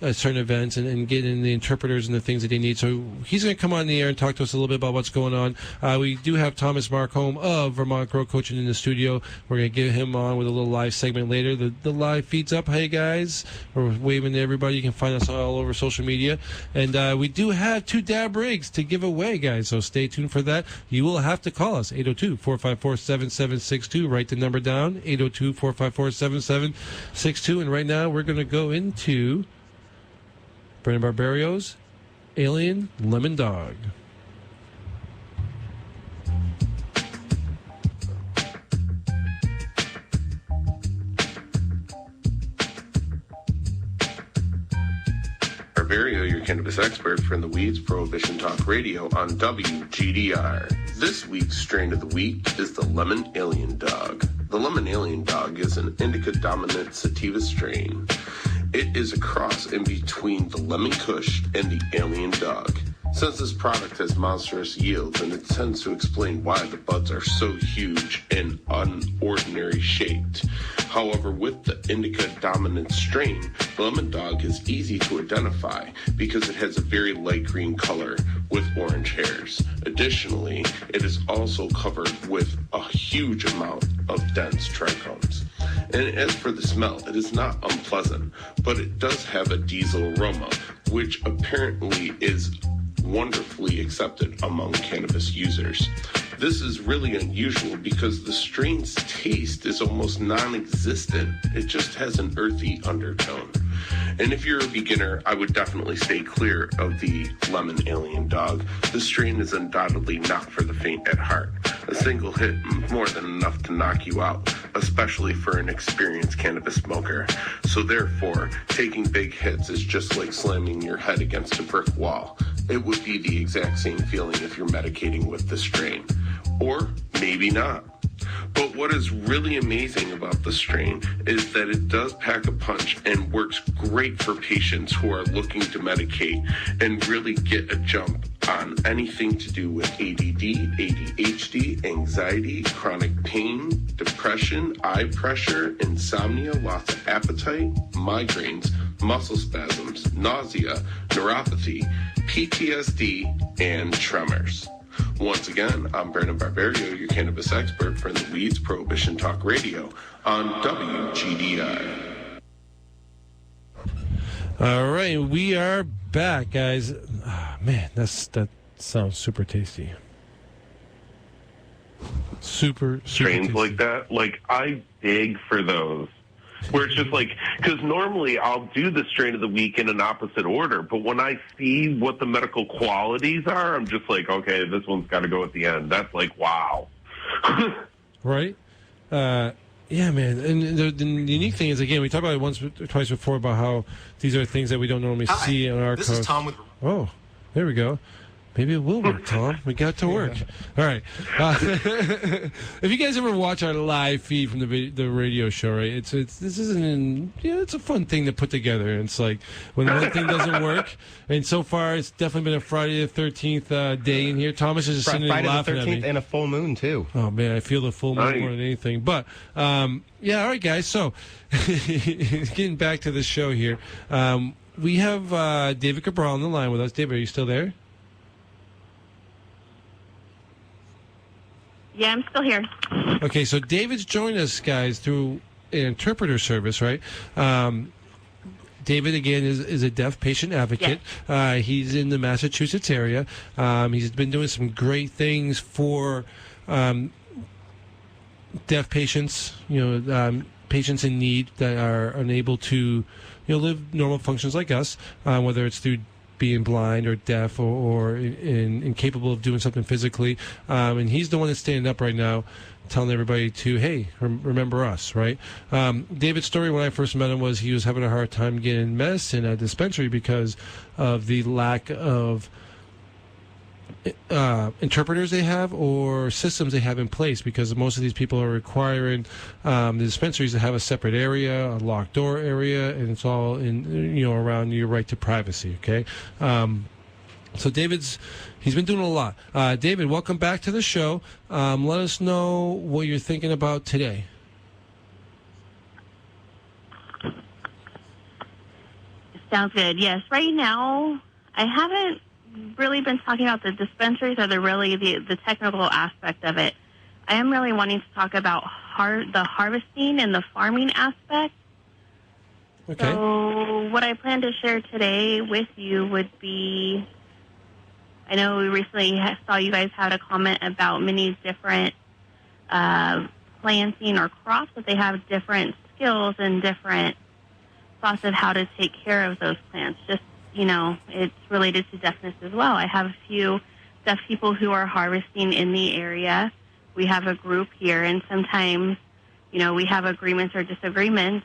at certain events and getting the interpreters and the things that they need. So he's going to come on the air and talk to us a little bit about what's going on. We do have Thomas Morcombe of Vermont Grow Coaching in the studio. We're going to get him on with a little live segment later. The live feed's up. Hey, guys. We're waving to everybody. You can find us all over social media. And we do have 2 dab rigs to give away, guys. So stay tuned for that. You will have to call us, 802-454-7762. Write the number down, 802-454-7762. And right now we're going to go into Brandon Barberio's Alien Lemon Dog. Barberio, your cannabis expert from the Weeds Prohibition Talk Radio on WGDR. This week's strain of the week is the Lemon Alien Dog. The Lemon Alien Dog is an indica-dominant sativa strain. It is a cross in between the Lemon Kush and the Alien Dog. Since this product has monstrous yields, and it tends to explain why the buds are so huge and unordinary shaped. However, with the indica dominant strain, the Lemon Dog is easy to identify because it has a very light green color with orange hairs. Additionally, it is also covered with a huge amount of dense trichomes. And as for the smell, it is not unpleasant, but it does have a diesel aroma, which apparently is wonderfully accepted among cannabis users. This is really unusual because the strain's taste is almost non-existent. It just has an earthy undertone. And if you're a beginner, I would definitely stay clear of the Lemon Alien Dog. This strain is undoubtedly not for the faint at heart. A single hit is more than enough to knock you out, especially for an experienced cannabis smoker. So therefore, taking big hits is just like slamming your head against a brick wall. It would be the exact same feeling if you're medicating with this strain. Or maybe not. But what is really amazing about the strain is that it does pack a punch and works great for patients who are looking to medicate and really get a jump on anything to do with ADD, ADHD, anxiety, chronic pain, depression, eye pressure, insomnia, loss of appetite, migraines, muscle spasms, nausea, neuropathy, PTSD, and tremors. Once again, I'm Brandon Barberio, your cannabis expert from the Weeds Prohibition Talk Radio on WGDR. All right, we are back, guys. Oh, man, that sounds super tasty. Super strains tasty. Like that, like I dig for those. Where it's just like, because normally I'll do the strain of the week in an opposite order, but when I see what the medical qualities are, I'm just like, okay, this one's got to go at the end. That's like, wow. Right? Yeah, man. And the unique thing is, again, we talked about it once or twice before about how these are things that we don't normally see on our This coast. is Tom with... Oh, there we go. Maybe it will work, Tom. We got it to work. All right. If you guys ever watch our live feed from the radio show, right? This isn't it's a fun thing to put together. And it's like when one thing doesn't work, and so far it's definitely been a Friday the 13th day in here. Thomas is just sitting there laughing at me. Friday the 13th and a full moon too. Oh man, I feel the full moon more than anything. But yeah, all right, guys. So getting back to the show here, we have David Cabral on the line with us. David, are you still there? Yeah, I'm still here. Okay, so David's joined us, guys, through an interpreter service, right? David, again, is a deaf patient advocate. Yes. He's in the Massachusetts area. He's been doing some great things for deaf patients, patients in need that are unable to, live normal functions like us, whether it's through being blind or deaf or incapable of doing something physically. And he's the one that's standing up right now telling everybody to, hey, remember us, right? David's story when I first met him was he was having a hard time getting medicine at a dispensary because of the lack of interpreters they have or systems they have in place, because most of these people are requiring the dispensaries to have a separate area, a locked door area, and it's all in around your right to privacy. Okay, so he's been doing a lot. David, welcome back to the show. Let us know what you're thinking about today. Sounds good. Yes, right now I haven't really been talking about the dispensaries or the technical aspect of it. I am really wanting to talk about the harvesting and the farming aspect. Okay. So what I plan to share today with you would be, I know we recently saw you guys had a comment about many different planting or crops, that they have different skills and different thoughts of how to take care of those plants. Just it's related to deafness as well. I have a few deaf people who are harvesting in the area. We have a group here, and sometimes, we have agreements or disagreements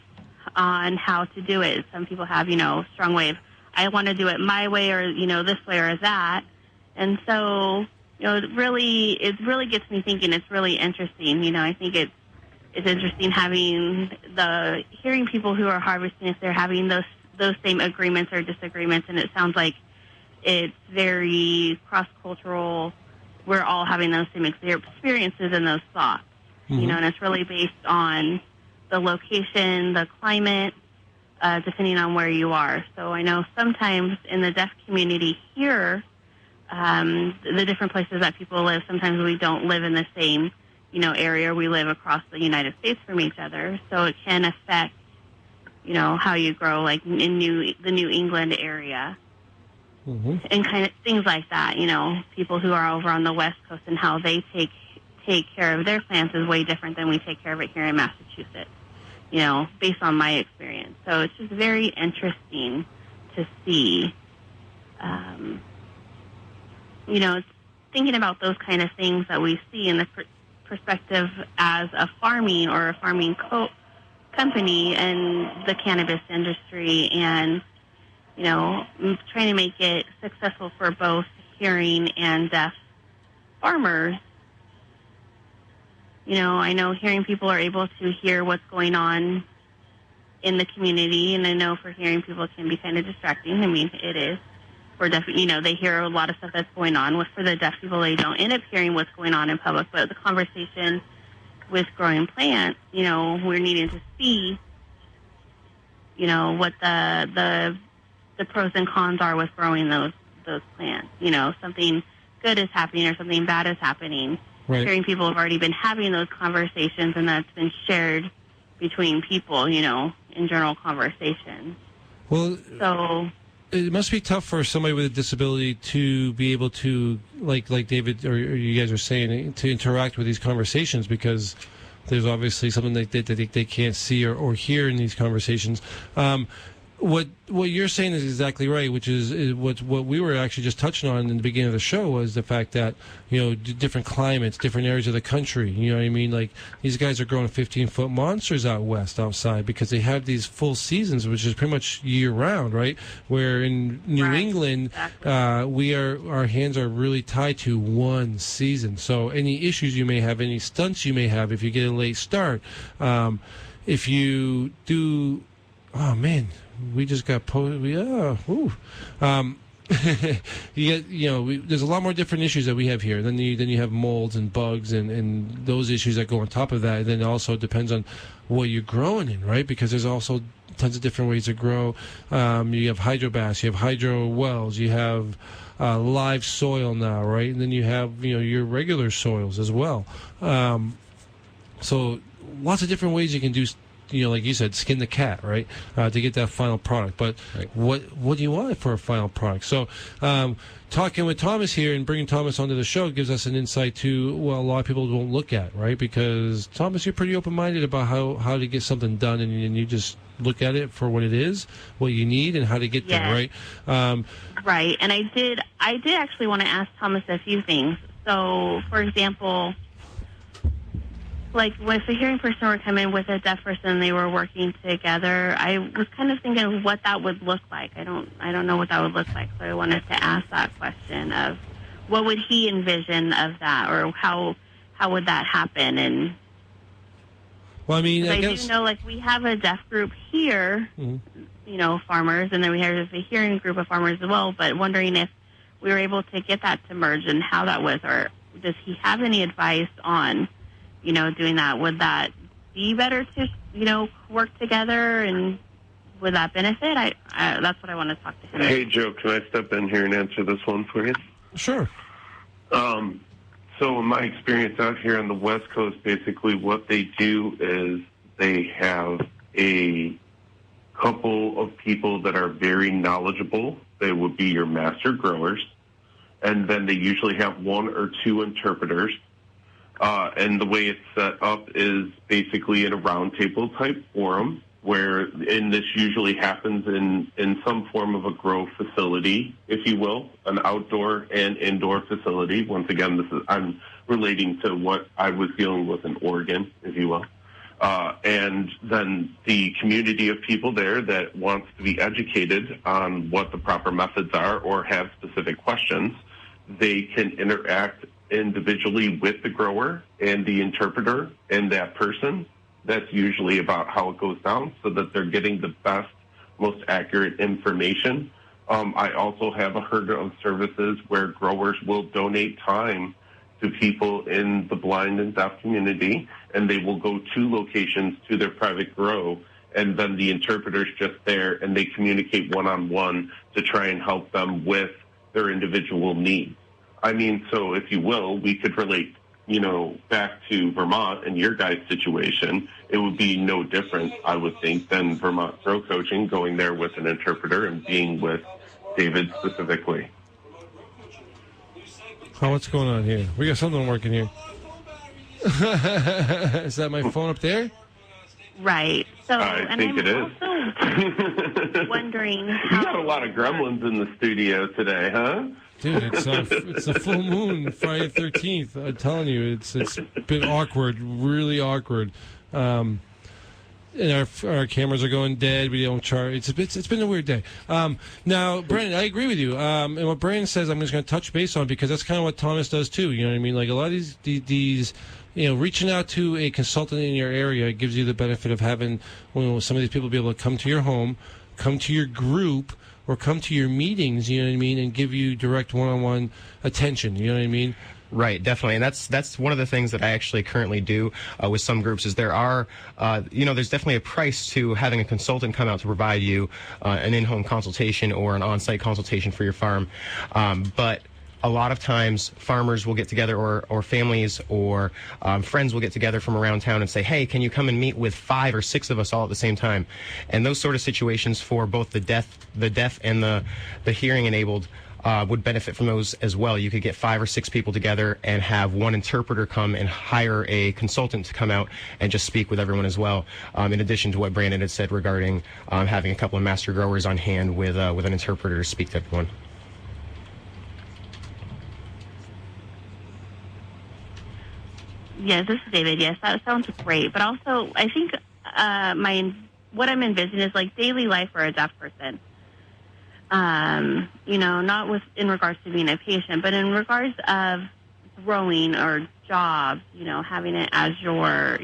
on how to do it. Some people have, strong way of, I want to do it my way or, this way or that. And so, it really gets me thinking. It's really interesting. I think it's interesting hearing people who are harvesting, if they're having those same agreements or disagreements, and it sounds like it's very cross-cultural. We're all having those same experiences and those thoughts, and it's really based on the location, the climate, depending on where you are. So I know sometimes in the deaf community here, the different places that people live, sometimes we don't live in the same, area. We live across the United States from each other, so it can affect how you grow, like in the New England area, and kind of things like that. People who are over on the West Coast and how they take care of their plants is way different than we take care of it here in Massachusetts. Based on my experience, so it's just very interesting to see. It's thinking about those kind of things that we see in the perspective as a farming or a farming company and the cannabis industry, and trying to make it successful for both hearing and deaf farmers. I know hearing people are able to hear what's going on in the community, and I know for hearing people it can be kind of distracting. I mean, it is. For deaf, they hear a lot of stuff that's going on. For the deaf people, they don't end up hearing what's going on in public, but the conversation with growing plants, we're needing to see, what the pros and cons are with growing those plants. Something good is happening or something bad is happening. Right. Hearing people have already been having those conversations, and that's been shared between people, in general conversations. Well, so it must be tough for somebody with a disability to be able to, like David or you guys are saying, to interact with these conversations, because there's obviously something that they can't see or hear in these conversations. What you're saying is exactly right, which is what we were actually just touching on in the beginning of the show was the fact that, different climates, different areas of the country, you know what I mean? Like, these guys are growing 15-foot monsters out west outside because they have these full seasons, which is pretty much year-round, right? Where in New England, exactly. Our hands are really tied to one season. So any issues you may have, any stunts you may have if you get a late start, if you do... Oh, man... We just got posted. Yeah, you get, there's a lot more different issues that we have here. Then you have molds and bugs and those issues that go on top of that. And then it also depends on what you're growing in, right? Because there's also tons of different ways to grow. You have hydrobass, you have hydro wells, you have live soil now, right? And then you have your regular soils as well. So lots of different ways you can do. Like you said, skin the cat, right, to get that final product. But what do you want for a final product? So talking with Thomas here and bringing Thomas onto the show gives us an insight to, a lot of people won't look at, right? Because, Thomas, you're pretty open-minded about how to get something done, and you just look at it for what it is, what you need, and how to get there, right? Right, and I did actually want to ask Thomas a few things. So, for example... Like, if a hearing person were coming with a deaf person, they were working together, I was kind of thinking of what that would look like. I don't know what that would look like, so I wanted to ask that question of what would he envision of that, or how would that happen? And well, I mean, I do know, like, we have a deaf group here, farmers, and then we have a hearing group of farmers as well, but wondering if we were able to get that to merge and how that was, or does he have any advice on doing that? Would that be better to, work together, and would that benefit? That's what I want to talk to him about. Hey, Joe, can I step in here and answer this one for you? Sure. So in my experience out here on the West Coast, basically what they do is they have a couple of people that are very knowledgeable. They would be your master growers. And then they usually have one or two interpreters. And the way it's set up is basically in a roundtable type forum, and this usually happens in some form of a grow facility, if you will, an outdoor and indoor facility. Once again, I'm relating to what I was dealing with in Oregon, if you will. And then the community of people there that wants to be educated on what the proper methods are or have specific questions, they can interact individually with the grower and the interpreter and that person. That's usually about how it goes down, so that they're getting the best, most accurate information. I also have heard of services where growers will donate time to people in the blind and deaf community, and they will go to locations to their private grow, and then the interpreter's just there, and they communicate one-on-one to try and help them with their individual needs. I mean, so if you will, we could relate, back to Vermont and your guys' situation. It would be no different, I would think, than Vermont Grow Coaching, going there with an interpreter and being with David specifically. Oh, what's going on here? We got something working here. Is that my phone up there? Right. So, I think it is. Also wondering how... You got a lot of gremlins in the studio today, huh? Dude, it's a full moon, Friday the 13th. I'm telling you, it's been awkward, really awkward. And our cameras are going dead. We don't charge. It's been a weird day. Now, Brandon, I agree with you. And what Brandon says, I'm just going to touch base on, because that's kind of what Thomas does too. You know what I mean? Like, a lot of these reaching out to a consultant in your area gives you the benefit of having some of these people be able to come to your home, come to your group, or come to your meetings, you know what I mean, and give you direct one-on-one attention, you know what I mean? Right, definitely, and that's one of the things that I actually currently do with some groups. Is there are, there's definitely a price to having a consultant come out to provide you an in-home consultation or an on-site consultation for your farm, but a lot of times farmers will get together, or families or friends will get together from around town and say, hey, can you come and meet with 5 or 6 of us all at the same time? And those sort of situations for both the deaf and the hearing enabled would benefit from those as well. You could get 5 or 6 people together and have one interpreter come and hire a consultant to come out and just speak with everyone as well, in addition to what Brandon had said regarding having a couple of master growers on hand with an interpreter to speak to everyone. Yes, this is David. Yes, that sounds great. But also, I think what I'm envisioning is like daily life for a deaf person. Not in regards to being a patient, but in regards of growing or jobs, having it as your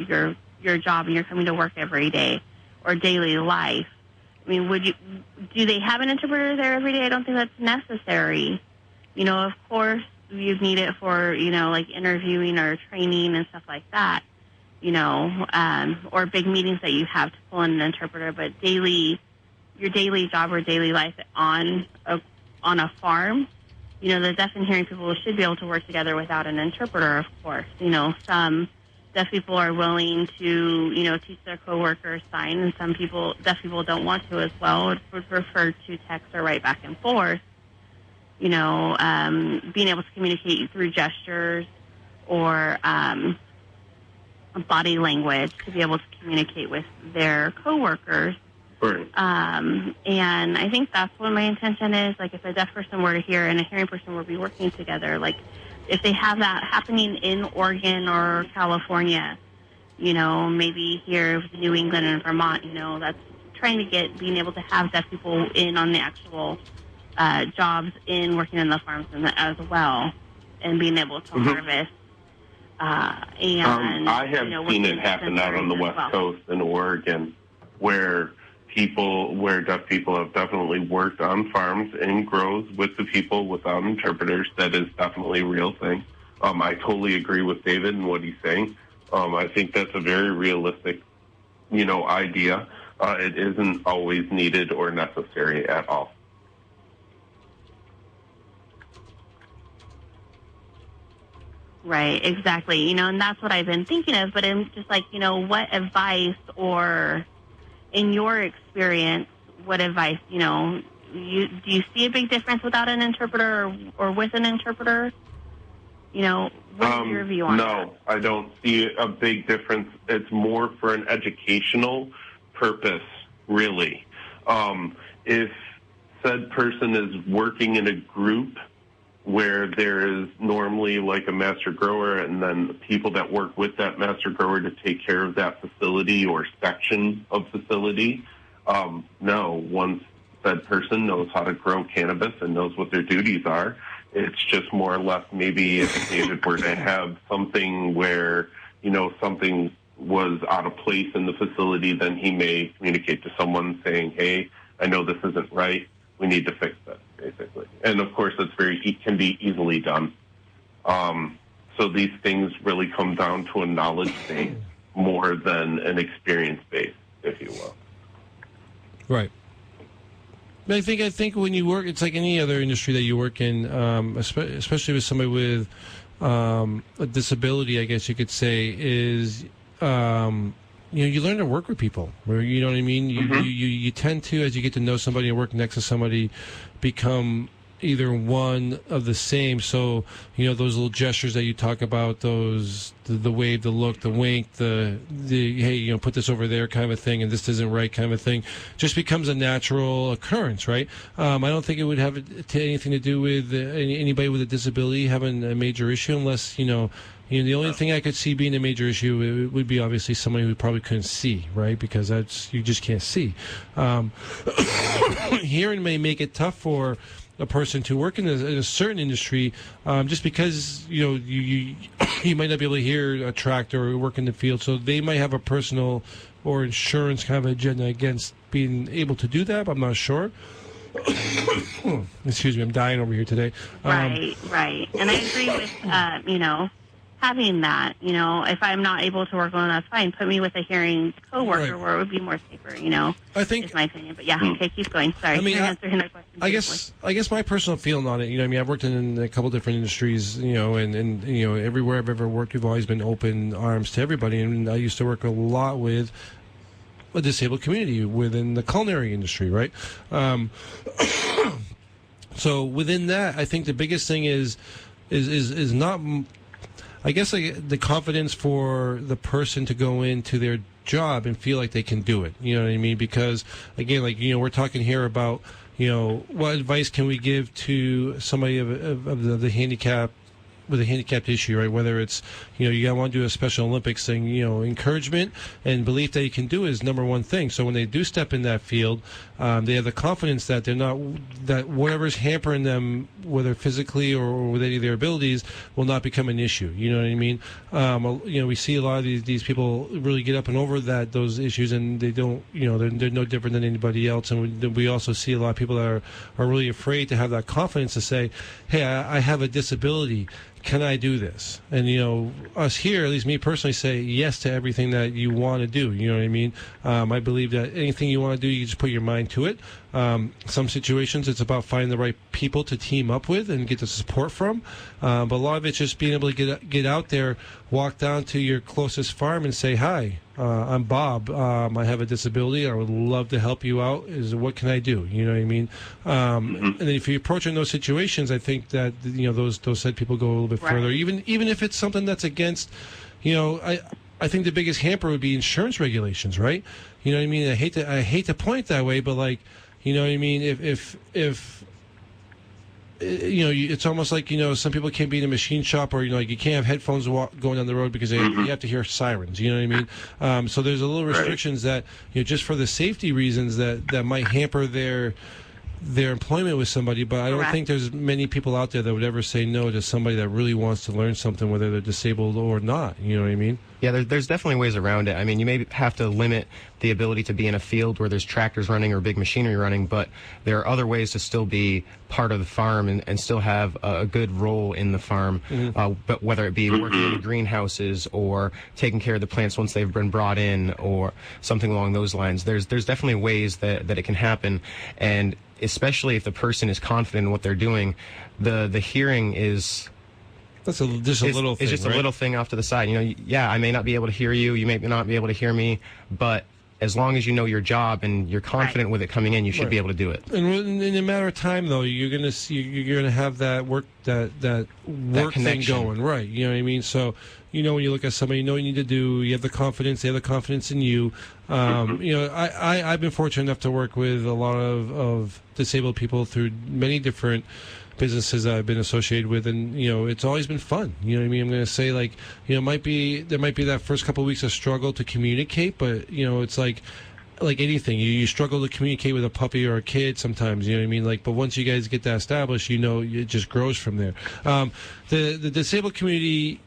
job and you're coming to work every day, or daily life. I mean, do they have an interpreter there every day? I don't think that's necessary. Of course, you'd need it for, like interviewing or training and stuff like that, or big meetings that you have to pull in an interpreter, but your daily job or daily life on a farm, the deaf and hearing people should be able to work together without an interpreter, of course. Some deaf people are willing to, teach their coworkers sign, and some deaf people don't want to as well, would prefer to text or write back and forth. Being able to communicate through gestures or body language to be able to communicate with their coworkers. Right. And I think that's what my intention is. Like, if a deaf person were to hear and a hearing person were to be working together, like, if they have that happening in Oregon or California, maybe here in New England and Vermont, that's trying to being able to have deaf people in on the actual jobs in working in the farms as well, and being able to harvest. I have seen it happen out on the West Coast in Oregon, where deaf people have definitely worked on farms and grows with the people without interpreters. That is definitely a real thing. I totally agree with David and what he's saying. I think that's a very realistic, idea. It isn't always needed or necessary at all. Right, exactly. And that's what I've been thinking of. But I'm just like, what advice, or in your experience, what advice, do you see a big difference without an interpreter or with an interpreter? What is your view on that? No, I don't see a big difference. It's more for an educational purpose, really. If said person is working in a group where there is normally like a master grower and then people that work with that master grower to take care of that facility or section of facility, no, once said person knows how to grow cannabis and knows what their duties are, it's just more or less maybe if David were to have something where, something was out of place in the facility, then he may communicate to someone saying, hey, I know this isn't right. We need to fix this, basically. And, of course, it can be easily done. So these things really come down to a knowledge base more than an experience base, if you will. Right. I think when you work, it's like any other industry that you work in, especially with somebody with a disability, I guess you could say, is you learn to work with people. Where, you know what I mean? You tend to, as you get to know somebody and work next to somebody, become either one of the same. So, those little gestures that you talk about, the wave, the look, the wink, the hey, put this over there kind of a thing, and this isn't right kind of a thing, just becomes a natural occurrence, right? I don't think it would have anything to do with anybody with a disability having a major issue, unless, the only thing I could see being a major issue would be obviously somebody who probably couldn't see, right? Because you just can't see. Hearing may make it tough for a person to work in a certain industry, just because you might not be able to hear a tractor or work in the field, so they might have a personal or insurance kind of agenda against being able to do that. But I'm not sure. Excuse me, I'm dying over here today. Right. And I agree with having that. If I'm not able to work alone, that's fine. Put me with a hearing coworker where it would be more safer. I think is my opinion. But yeah, okay, keep going. Sorry, answering that question. I guess my personal feeling on it. I've worked in a couple different industries. And everywhere I've ever worked, we've always been open arms to everybody. And I used to work a lot with a disabled community within the culinary industry, right? So within that, I think the biggest thing is not, I guess, like, the confidence for the person to go into their job and feel like they can do it. You know what I mean? Because again, like, we're talking here about, what advice can we give to somebody of the handicap, with a handicapped issue, right? Whether it's, you want to do a Special Olympics thing, encouragement and belief that you can do is number one thing. So when they do step in that field, they have the confidence that they're not, that whatever's hampering them, whether physically or with any of their abilities, will not become an issue. You know what I mean? We see a lot of these people really get up and over those issues, and they don't, they're no different than anybody else. And we also see a lot of people that are really afraid to have that confidence to say, hey, I have a disability. Can I do this? And, us here, at least me personally, say yes to everything that you want to do. You know what I mean? I believe that anything you want to do, you just put your mind to it. Some situations, it's about finding the right people to team up with and get the support from. But a lot of it's just being able to get out there, walk down to your closest farm and say, hi, I'm Bob. I have a disability. I would love to help you out. What can I do? You know what I mean? And then if you approach in those situations, I think that, those said people go a little bit further. Even if it's something that's against, I think the biggest hamper would be insurance regulations, right? You know what I mean? I hate to point it that way, but like, you know what I mean? If it's almost like, some people can't be in a machine shop, or, like, you can't have headphones going down the road because you have to hear sirens, you know what I mean? So there's a little restrictions that, just for the safety reasons that might hamper their employment with somebody. But I don't think there's many people out there that would ever say no to somebody that really wants to learn something, whether they're disabled or not, you know what I mean? Yeah, there's definitely ways around it. I mean, you may have to limit the ability to be in a field where there's tractors running or big machinery running, but there are other ways to still be part of the farm and still have a good role in the farm, but whether it be working in the greenhouses or taking care of the plants once they've been brought in or something along those lines. There's definitely ways that it can happen, and especially if the person is confident in what they're doing, the hearing is... That's just a little thing. It's just a little thing off to the side. Yeah, I may not be able to hear you. You may not be able to hear me, but as long as you know your job and you're confident with it coming in, you should be able to do it. And in a matter of time, though, you're gonna have that work that thing going, right? You know what I mean? So, when you look at somebody, you know what you need to do. You have the confidence. They have the confidence in you. I've been fortunate enough to work with a lot of disabled people through many different businesses that I've been associated with, and it's always been fun. You know what I mean? I'm going to say, like, there might be that first couple of weeks of struggle to communicate, but it's like anything, you struggle to communicate with a puppy or a kid sometimes. You know what I mean? Like, but once you guys get that established, it just grows from there. The disabled community.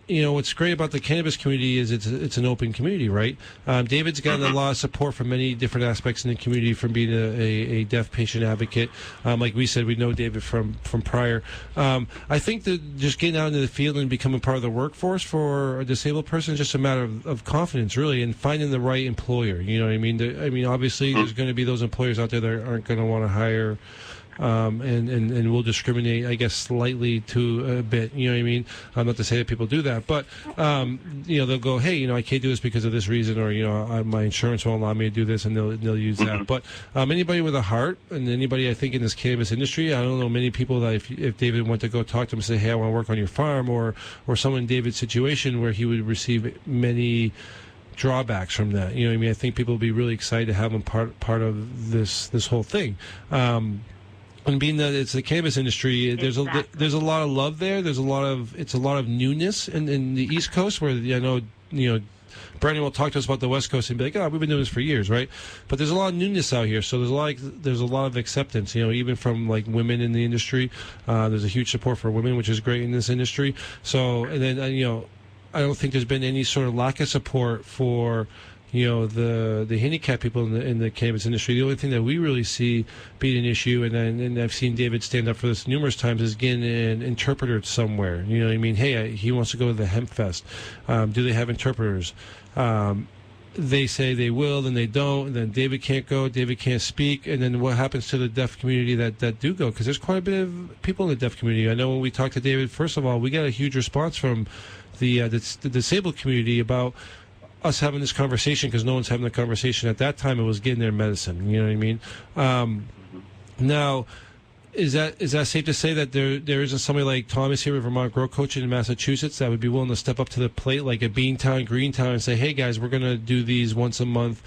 What's great about the cannabis community is it's an open community, right? David's gotten a lot of support from many different aspects in the community, from being a deaf patient advocate. Like we said, we know David from prior. I think that just getting out into the field and becoming part of the workforce for a disabled person is just a matter of confidence, really, and finding the right employer. You know what I mean? Obviously, there's going to be those employers out there that aren't going to want to hire. And will discriminate, I guess, slightly to a bit. You know what I mean? Not to say that people do that, but they'll go, hey, I can't do this because of this reason, or my insurance won't allow me to do this, and they'll use that. But anybody with a heart, and anybody I think in this cannabis industry, I don't know many people that if David went to go talk to him and say, hey, I want to work on your farm, or someone in David's situation where he would receive many drawbacks from that. You know what I mean? I think people will be really excited to have him part of this whole thing. And being that it's the cannabis industry, there's a lot of love there. It's a lot of newness in the East Coast, where I know Brandon will talk to us about the West Coast and be like, oh, we've been doing this for years, right? But there's a lot of newness out here, so there's a lot of acceptance, even from like women in the industry. There's a huge support for women, which is great in this industry. So, and then I don't think there's been any sort of lack of support for the handicapped people in the cannabis industry. The only thing that we really see being an issue, and I've seen David stand up for this numerous times, is getting an interpreter somewhere. You know what I mean? Hey, he wants to go to the Hemp Fest. Do they have interpreters? They say they will, then they don't, and then David can't go, David can't speak, and then what happens to the deaf community that do go? Because there's quite a bit of people in the deaf community. I know when we talked to David, first of all, we got a huge response from the disabled community about us having this conversation, because no one's having the conversation. At that time, it was getting their medicine. You know what I mean? Now, Is that safe to say that there isn't somebody like Thomas here at Vermont Grow Coaching in Massachusetts that would be willing to step up to the plate like a Beantown, Greentown, and say, hey, guys, we're going to do these once a month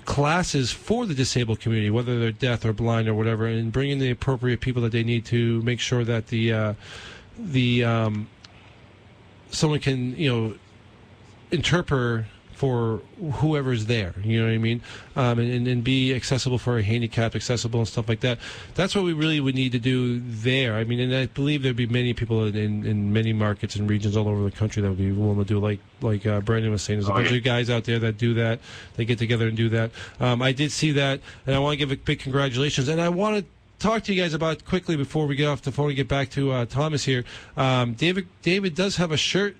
classes for the disabled community, whether they're deaf or blind or whatever, and bring in the appropriate people that they need to make sure that someone can, interpret for whoever's there, you know what I mean, and be accessible for a handicapped, accessible and stuff like that. That's what we really would need to do there. I mean, and I believe there'd be many people in many markets and regions all over the country that would be willing to do like Brandon was saying. There's a bunch of guys out there that do that. They get together and do that. I did see that, and I want to give a big congratulations. And I want to talk to you guys about quickly before we get off the phone and get back to Thomas here. David does have a shirt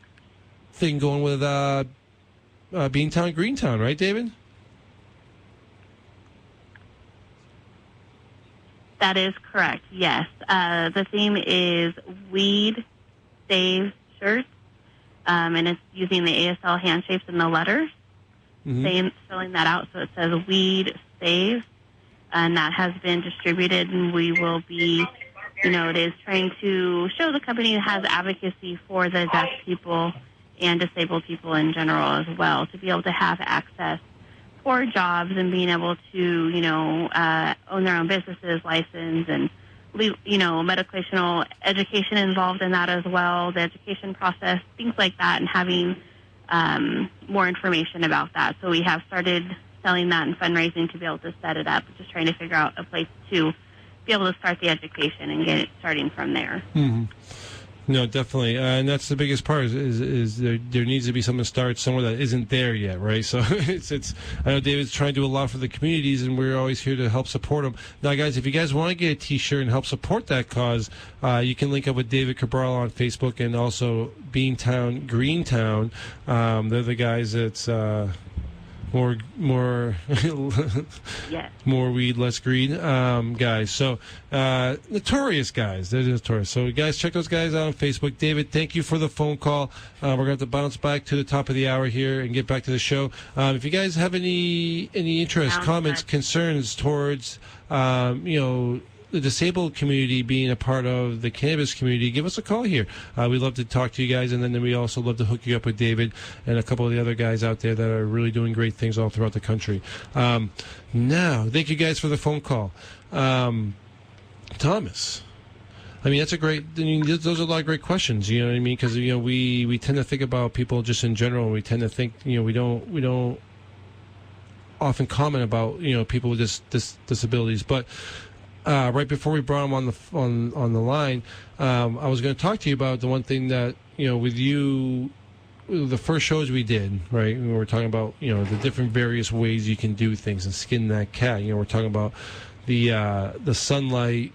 thing going with Beantown, Greentown, right, David? That is correct, yes. The theme is Weed Save Shirts, and it's using the ASL hand shapes and the letters, filling that out so it says Weed Save, and that has been distributed, and we will be, it is trying to show the company has advocacy for the deaf people and disabled people in general as well, to be able to have access for jobs and being able to, own their own businesses, license, and, medical education involved in that as well, the education process, things like that, and having more information about that. So we have started selling that and fundraising to be able to set it up, just trying to figure out a place to be able to start the education and get it starting from there. Mm-hmm. No, definitely, and that's the biggest part. Is there needs to be something to start somewhere that isn't there yet, right? So it's. I know David's trying to do a lot for the communities, and we're always here to help support them. Now, guys, if you guys want to get a T-shirt and help support that cause, you can link up with David Cabral on Facebook and also Beantown, Greentown. They're the guys that's. More yes. More weed, less greed, guys. So, notorious guys. They're notorious. So, guys, check those guys out on Facebook. David, thank you for the phone call. We're going to have to bounce back to the top of the hour here and get back to the show. If you guys have any interest, comments, concerns towards, the disabled community being a part of the cannabis community, give us a call here. We'd love to talk to you guys, and then we also love to hook you up with David and a couple of the other guys out there that are really doing great things all throughout the country. Now, thank you guys for the phone call. Thomas, I mean, those are a lot of great questions, you know what I mean? Because, we tend to think about people just in general, and we tend to think, we don't often comment about, people with disabilities, but right before we brought him on the line, I was going to talk to you about the one thing that, with you, the first shows we did, right? We were talking about, the different various ways you can do things and skin that cat. We're talking about the sunlight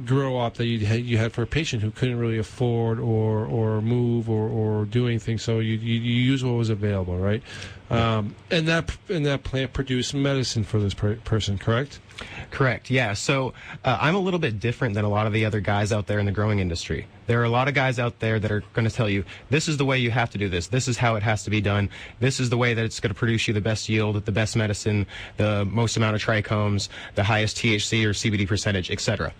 grow op that you had for a patient who couldn't really afford or move or do anything, so you use what was available, right? And that plant produced medicine for this person, correct? Correct, yeah. So I'm a little bit different than a lot of the other guys out there in the growing industry. There are a lot of guys out there that are going to tell you, this is the way you have to do this. This is how it has to be done. This is the way that it's going to produce you the best yield, the best medicine, the most amount of trichomes, the highest THC or CBD percentage, etc.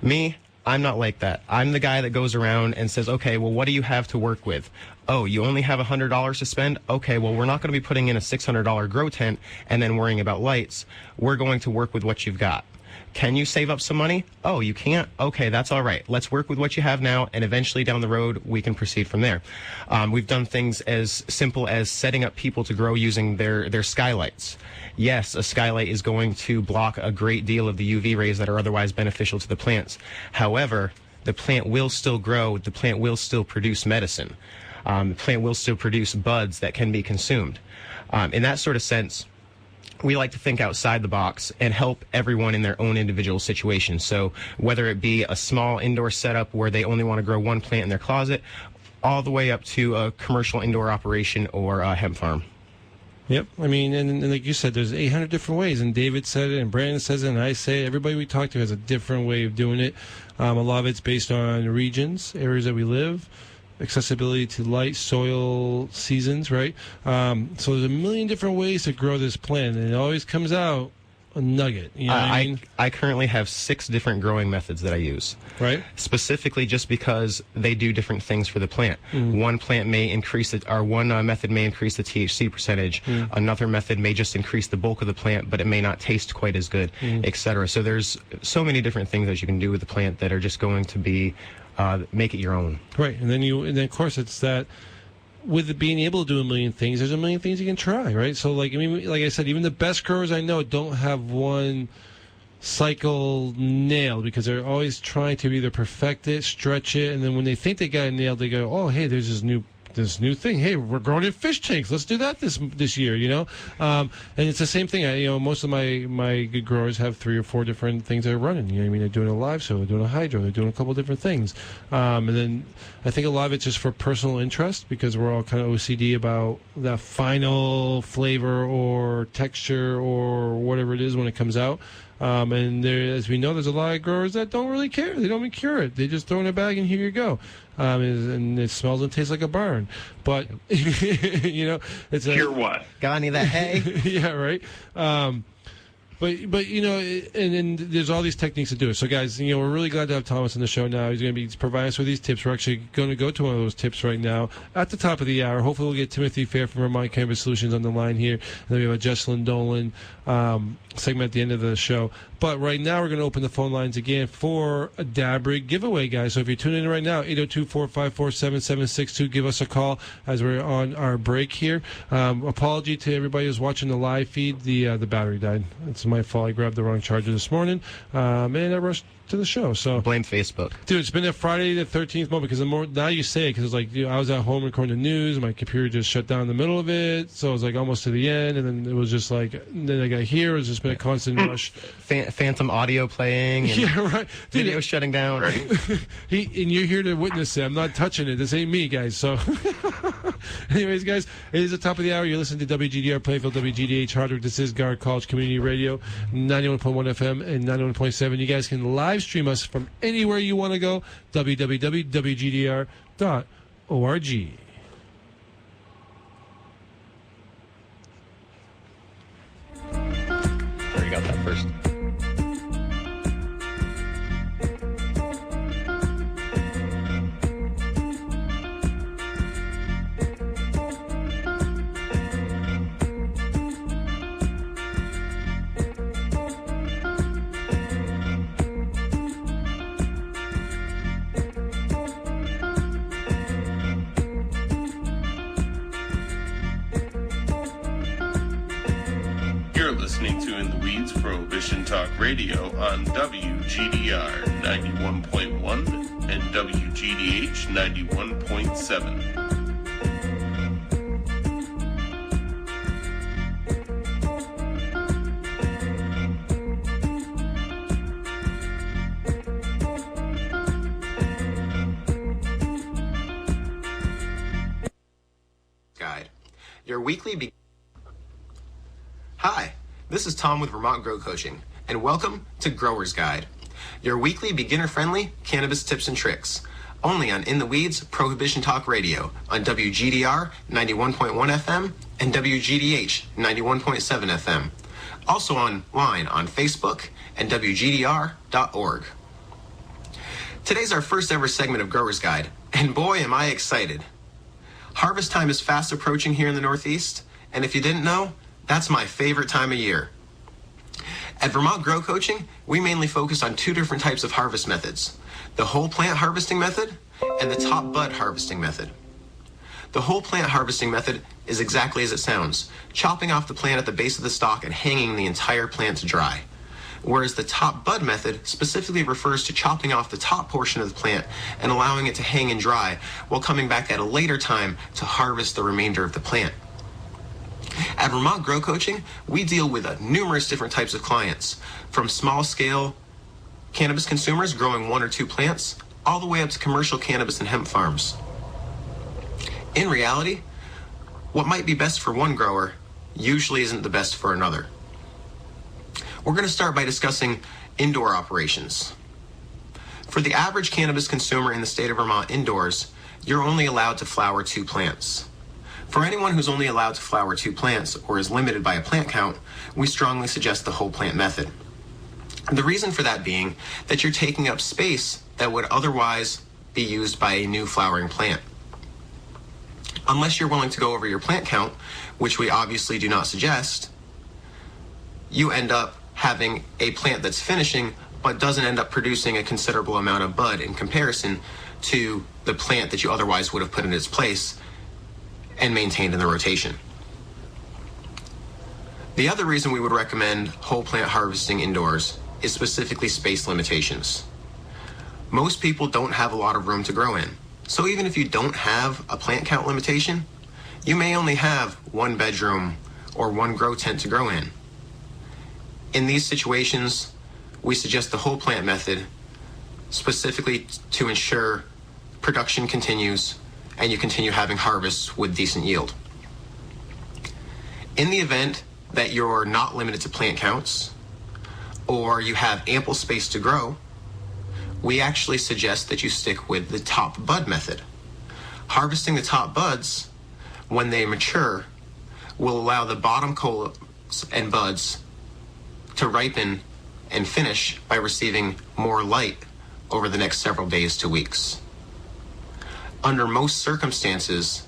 Me, I'm not like that. I'm the guy that goes around and says, okay, well, what do you have to work with? Oh, you only have $100 to spend? Okay, well, we're not going to be putting in a $600 grow tent and then worrying about lights. We're going to work with what you've got. Can you save up some money? Oh, you can't? Okay, that's all right. Let's work with what you have now, and eventually down the road, we can proceed from there. We've done things as simple as setting up people to grow using their skylights. Yes, a skylight is going to block a great deal of the UV rays that are otherwise beneficial to the plants. However, the plant will still grow. The plant will still produce medicine. The plant will still produce buds that can be consumed. In that sort of sense, we like to think outside the box and help everyone in their own individual situation. So whether it be a small indoor setup where they only want to grow one plant in their closet, all the way up to a commercial indoor operation or a hemp farm. Yep. I mean, and like you said, there's 800 different ways, and David said it, and Brandon says it, and I say it. Everybody we talk to has a different way of doing it. A lot of it's based on regions, areas that we live, accessibility to light, soil, seasons, right? So there's a million different ways to grow this plant, and it always comes out nugget. You know what I mean? I currently have 6 different growing methods that I use. Right. Specifically just because they do different things for the plant. One plant may increase one method may increase the THC percentage. Another method may just increase the bulk of the plant, but it may not taste quite as good, etc. So there's so many different things that you can do with the plant that are just going to be make it your own. Right, and then of course it's that. With it being able to do a million things, there's a million things you can try, right? So, like I said, even the best growers I know don't have one cycle nailed because they're always trying to either perfect it, stretch it, and then when they think they got it nailed, they go, "Oh, hey, there's this new thing. Hey, we're growing in fish tanks. Let's do that this year." And it's the same thing. Most of my good growers have 3 or 4 different things they're running. You know what I mean? They're doing a live soil, they're doing a hydro, they're doing a couple of different things. And then I think a lot of it's just for personal interest because we're all kind of OCD about that final flavor or texture or whatever it is when it comes out. And there, as we know, there's a lot of growers that don't really care. They don't even cure it. They just throw it in a bag and here you go. And it smells and tastes like a barn. But, it's Cure what? Got any of that hay? Yeah, right. But and there's all these techniques to do it. So, guys, we're really glad to have Thomas on the show now. He's going to be providing us with these tips. We're actually going to go to one of those tips right now at the top of the hour. Hopefully, we'll get Timothy Fair from Vermont Cannabis Solutions on the line here. And then we have a Jesselyn Dolan segment at the end of the show. But right now, we're going to open the phone lines again for a dab rig giveaway, guys. So if you're tuning in right now, 802-454-7762, give us a call as we're on our break here. Apology to everybody who's watching the live feed. The battery died. It's my fault. I grabbed the wrong charger this morning, and I rushed to the show. So blame Facebook. Dude, it's been a Friday the 13th moment because now you say it because it's like I was at home recording the news and my computer just shut down in the middle of it, so it was like almost to the end, and then it was just like then I got here. It's just been a constant rush. Phantom audio playing. And yeah, right. Dude, video shutting down. Right. And you're here to witness it. I'm not touching it. This ain't me, guys. So, anyways, guys, it is the top of the hour. You're listening to WGDR Plainfield, WGDH Hardwick. This is Guard College Community Radio, 91.1 FM and 91.7. You guys can live stream us from anywhere you want to go. www.wgdr.org. Already got that first. Listening to In the Weeds Prohibition Talk Radio on WGDR 91.1 and WGDH 91.7. Guide. Your weekly Hi. This is Tom with Vermont Grow Coaching, and welcome to Grower's Guide, your weekly beginner-friendly cannabis tips and tricks, only on In the Weeds Prohibition Talk Radio on WGDR 91.1 FM and WGDH 91.7 FM, also online on Facebook and WGDR.org. Today's our first ever segment of Grower's Guide, and boy am I excited. Harvest time is fast approaching here in the Northeast, and if you didn't know, that's my favorite time of year. At Vermont Grow Coaching, we mainly focus on 2 different types of harvest methods, the whole plant harvesting method and the top bud harvesting method. The whole plant harvesting method is exactly as it sounds, chopping off the plant at the base of the stalk and hanging the entire plant to dry. Whereas the top bud method specifically refers to chopping off the top portion of the plant and allowing it to hang and dry while coming back at a later time to harvest the remainder of the plant. At Vermont Grow Coaching, we deal with numerous different types of clients, from small-scale cannabis consumers growing 1 or 2 plants, all the way up to commercial cannabis and hemp farms. In reality, what might be best for one grower usually isn't the best for another. We're going to start by discussing indoor operations. For the average cannabis consumer in the state of Vermont indoors, you're only allowed to flower 2 plants. For anyone who's only allowed to flower 2 plants or is limited by a plant count, we strongly suggest the whole plant method. The reason for that being that you're taking up space that would otherwise be used by a new flowering plant. Unless you're willing to go over your plant count, which we obviously do not suggest, you end up having a plant that's finishing but doesn't end up producing a considerable amount of bud in comparison to the plant that you otherwise would have put in its place and maintained in the rotation. The other reason we would recommend whole plant harvesting indoors is specifically space limitations. Most people don't have a lot of room to grow in. So even if you don't have a plant count limitation, you may only have 1 bedroom or 1 grow tent to grow in. In these situations, we suggest the whole plant method specifically to ensure production continues and you continue having harvests with decent yield. In the event that you're not limited to plant counts or you have ample space to grow, we actually suggest that you stick with the top bud method. Harvesting the top buds, when they mature, will allow the bottom colas and buds to ripen and finish by receiving more light over the next several days to weeks. Under most circumstances,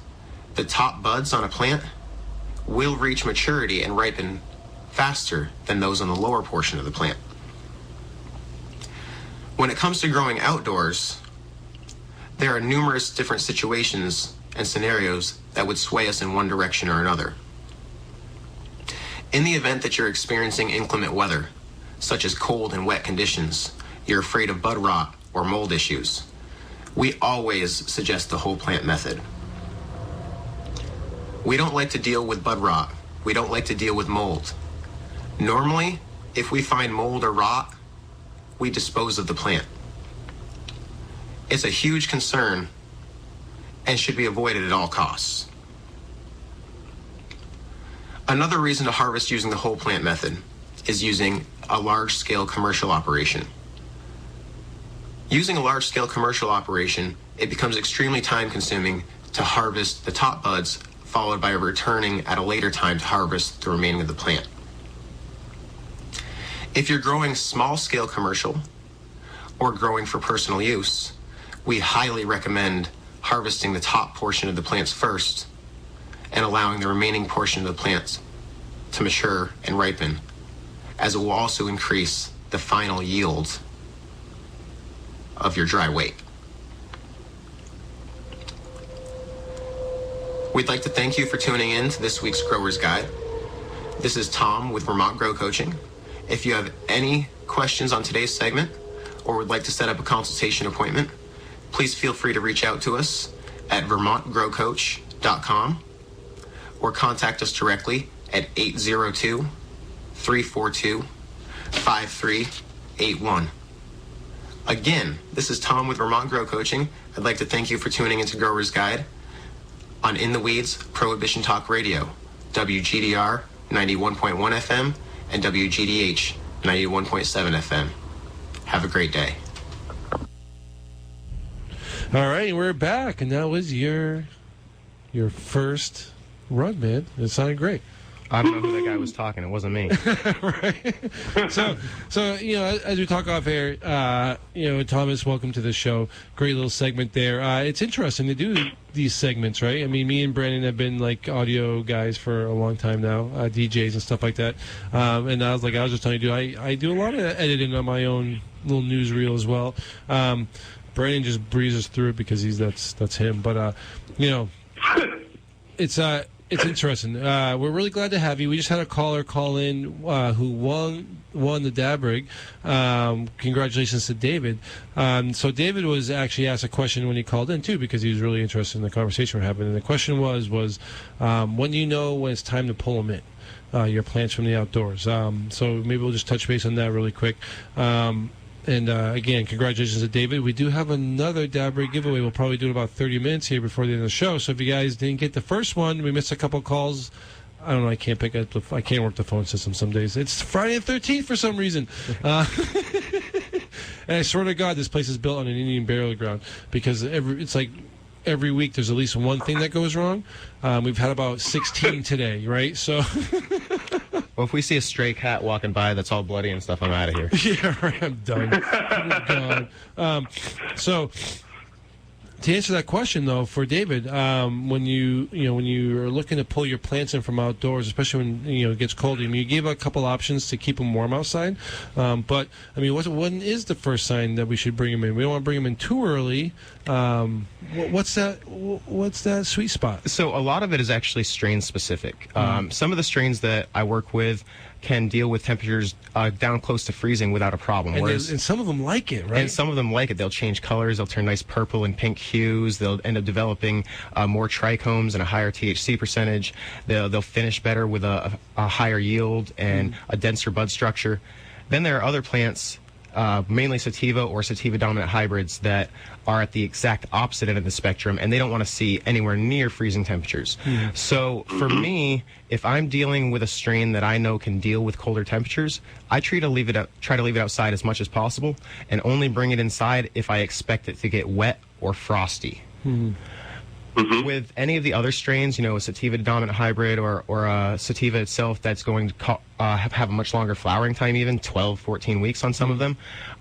the top buds on a plant will reach maturity and ripen faster than those on the lower portion of the plant. When it comes to growing outdoors, there are numerous different situations and scenarios that would sway us in one direction or another. In the event that you're experiencing inclement weather, such as cold and wet conditions, you're afraid of bud rot or mold issues, we always suggest the whole plant method. We don't like to deal with bud rot. We don't like to deal with mold. Normally, if we find mold or rot, we dispose of the plant. It's a huge concern and should be avoided at all costs. Another reason to harvest using the whole plant method is using a large-scale commercial operation. Using a large-scale commercial operation, it becomes extremely time-consuming to harvest the top buds, followed by returning at a later time to harvest the remaining of the plant. If you're growing small-scale commercial or growing for personal use, we highly recommend harvesting the top portion of the plants first and allowing the remaining portion of the plants to mature and ripen, as it will also increase the final yield of your dry weight. We'd like to thank you for tuning in to this week's Grower's Guide. This is Tom with Vermont Grow Coaching. If you have any questions on today's segment or would like to set up a consultation appointment, please feel free to reach out to us at vermontgrowcoach.com or contact us directly at 802-342-5381. Again, this is Tom with Vermont Grow Coaching. I'd like to thank you for tuning into Grower's Guide on In the Weeds Prohibition Talk Radio, WGDR 91.1 FM and WGDH 91.7 FM. Have a great day. All right, we're back, and that was your first run, man. It sounded great. I don't know who that guy was talking. It wasn't me. Right. So as we talk off air, Thomas, welcome to the show. Great little segment there. It's interesting to do these segments, right? I mean, me and Brandon have been like audio guys for a long time now, DJs and stuff like that. And I was just telling you, I do a lot of editing on my own little newsreel as well. Brandon just breezes through it because that's him. But it's interesting. We're really glad to have you. We just had a caller call in who won the dab rig. Congratulations to David. So David was actually asked a question when he called in too, because he was really interested in the conversation we're having. And the question was when do you know when it's time to pull them in, your plants from the outdoors? So maybe we'll just touch base on that really quick. And again, congratulations to David. We do have another dab rig giveaway. We'll probably do it in about 30 minutes here before the end of the show. So if you guys didn't get the first one, we missed a couple calls. I don't know. I can't I can't work the phone system some days. It's Friday the 13th for some reason. And I swear to God, this place is built on an Indian burial ground because it's like every week there's at least one thing that goes wrong. We've had about 16 today, right? So, well, if we see a stray cat walking by that's all bloody and stuff, I'm out of here. Yeah, right. I'm done. I'm gone. So, to answer that question, though, for David, when you are looking to pull your plants in from outdoors, especially when it gets cold, you gave a couple options to keep them warm outside. But I mean, when is the first sign that we should bring them in? We don't want to bring them in too early. What's that sweet spot? So a lot of it is actually strain specific. Some of the strains that I work with can deal with temperatures down close to freezing without a problem. And some of them like it, right? And some of them like it. They'll change colors. They'll turn nice purple and pink hues. They'll end up developing more trichomes and a higher THC percentage. They'll finish better with a higher yield and a denser bud structure. Then there are other plants, mainly sativa or sativa-dominant hybrids, that are at the exact opposite end of the spectrum, and they don't want to see anywhere near freezing temperatures. So for me, if I'm dealing with a strain that I know can deal with colder temperatures, I try to leave it outside as much as possible, and only bring it inside if I expect it to get wet or frosty. With any of the other strains, a sativa-dominant hybrid or a sativa itself that's going to have a much longer flowering time, even 12, 14 weeks on some of them,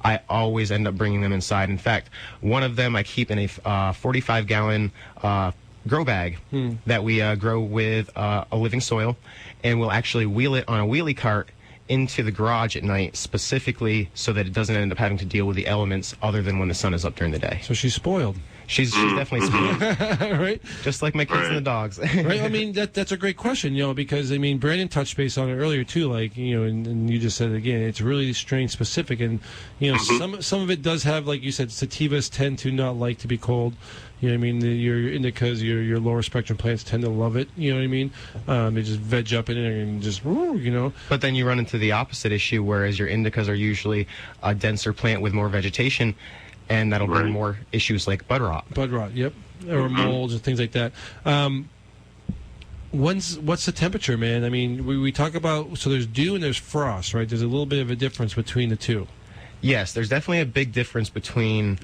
I always end up bringing them inside. In fact, one of them I keep in a 45-gallon grow bag that we grow with a living soil, and we'll actually wheel it on a wheelie cart into the garage at night, specifically so that it doesn't end up having to deal with the elements other than when the sun is up during the day. So she's spoiled. She's definitely spoiled. Right? Just like my kids and the dogs. Right? I mean, that's a great question, because, I mean, Brandon touched base on it earlier, too, and you just said it again, it's really strain specific, and, some of it does have, like you said, sativas tend to not like to be cold. You know what I mean? Your indicas, your lower spectrum plants tend to love it. You know what I mean? They just veg up in it and just, But then you run into the opposite issue, whereas your indicas are usually a denser plant with more vegetation, and that'll bring more issues like bud rot. Bud rot, yep. Or molds and things like that. What's the temperature, man? I mean, we talk about, so there's dew and there's frost, right? There's a little bit of a difference between the two. Yes, there's definitely a big difference between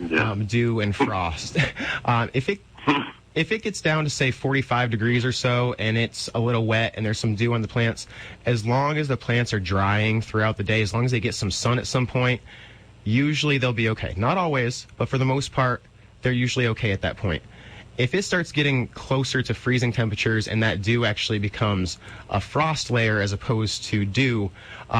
dew and frost. If it gets down to, say, 45 degrees or so, and it's a little wet and there's some dew on the plants, as long as the plants are drying throughout the day, as long as they get some sun at some point, usually they'll be okay. Not always, but for the most part, they're usually okay at that point. If it starts getting closer to freezing temperatures and that dew actually becomes a frost layer as opposed to dew,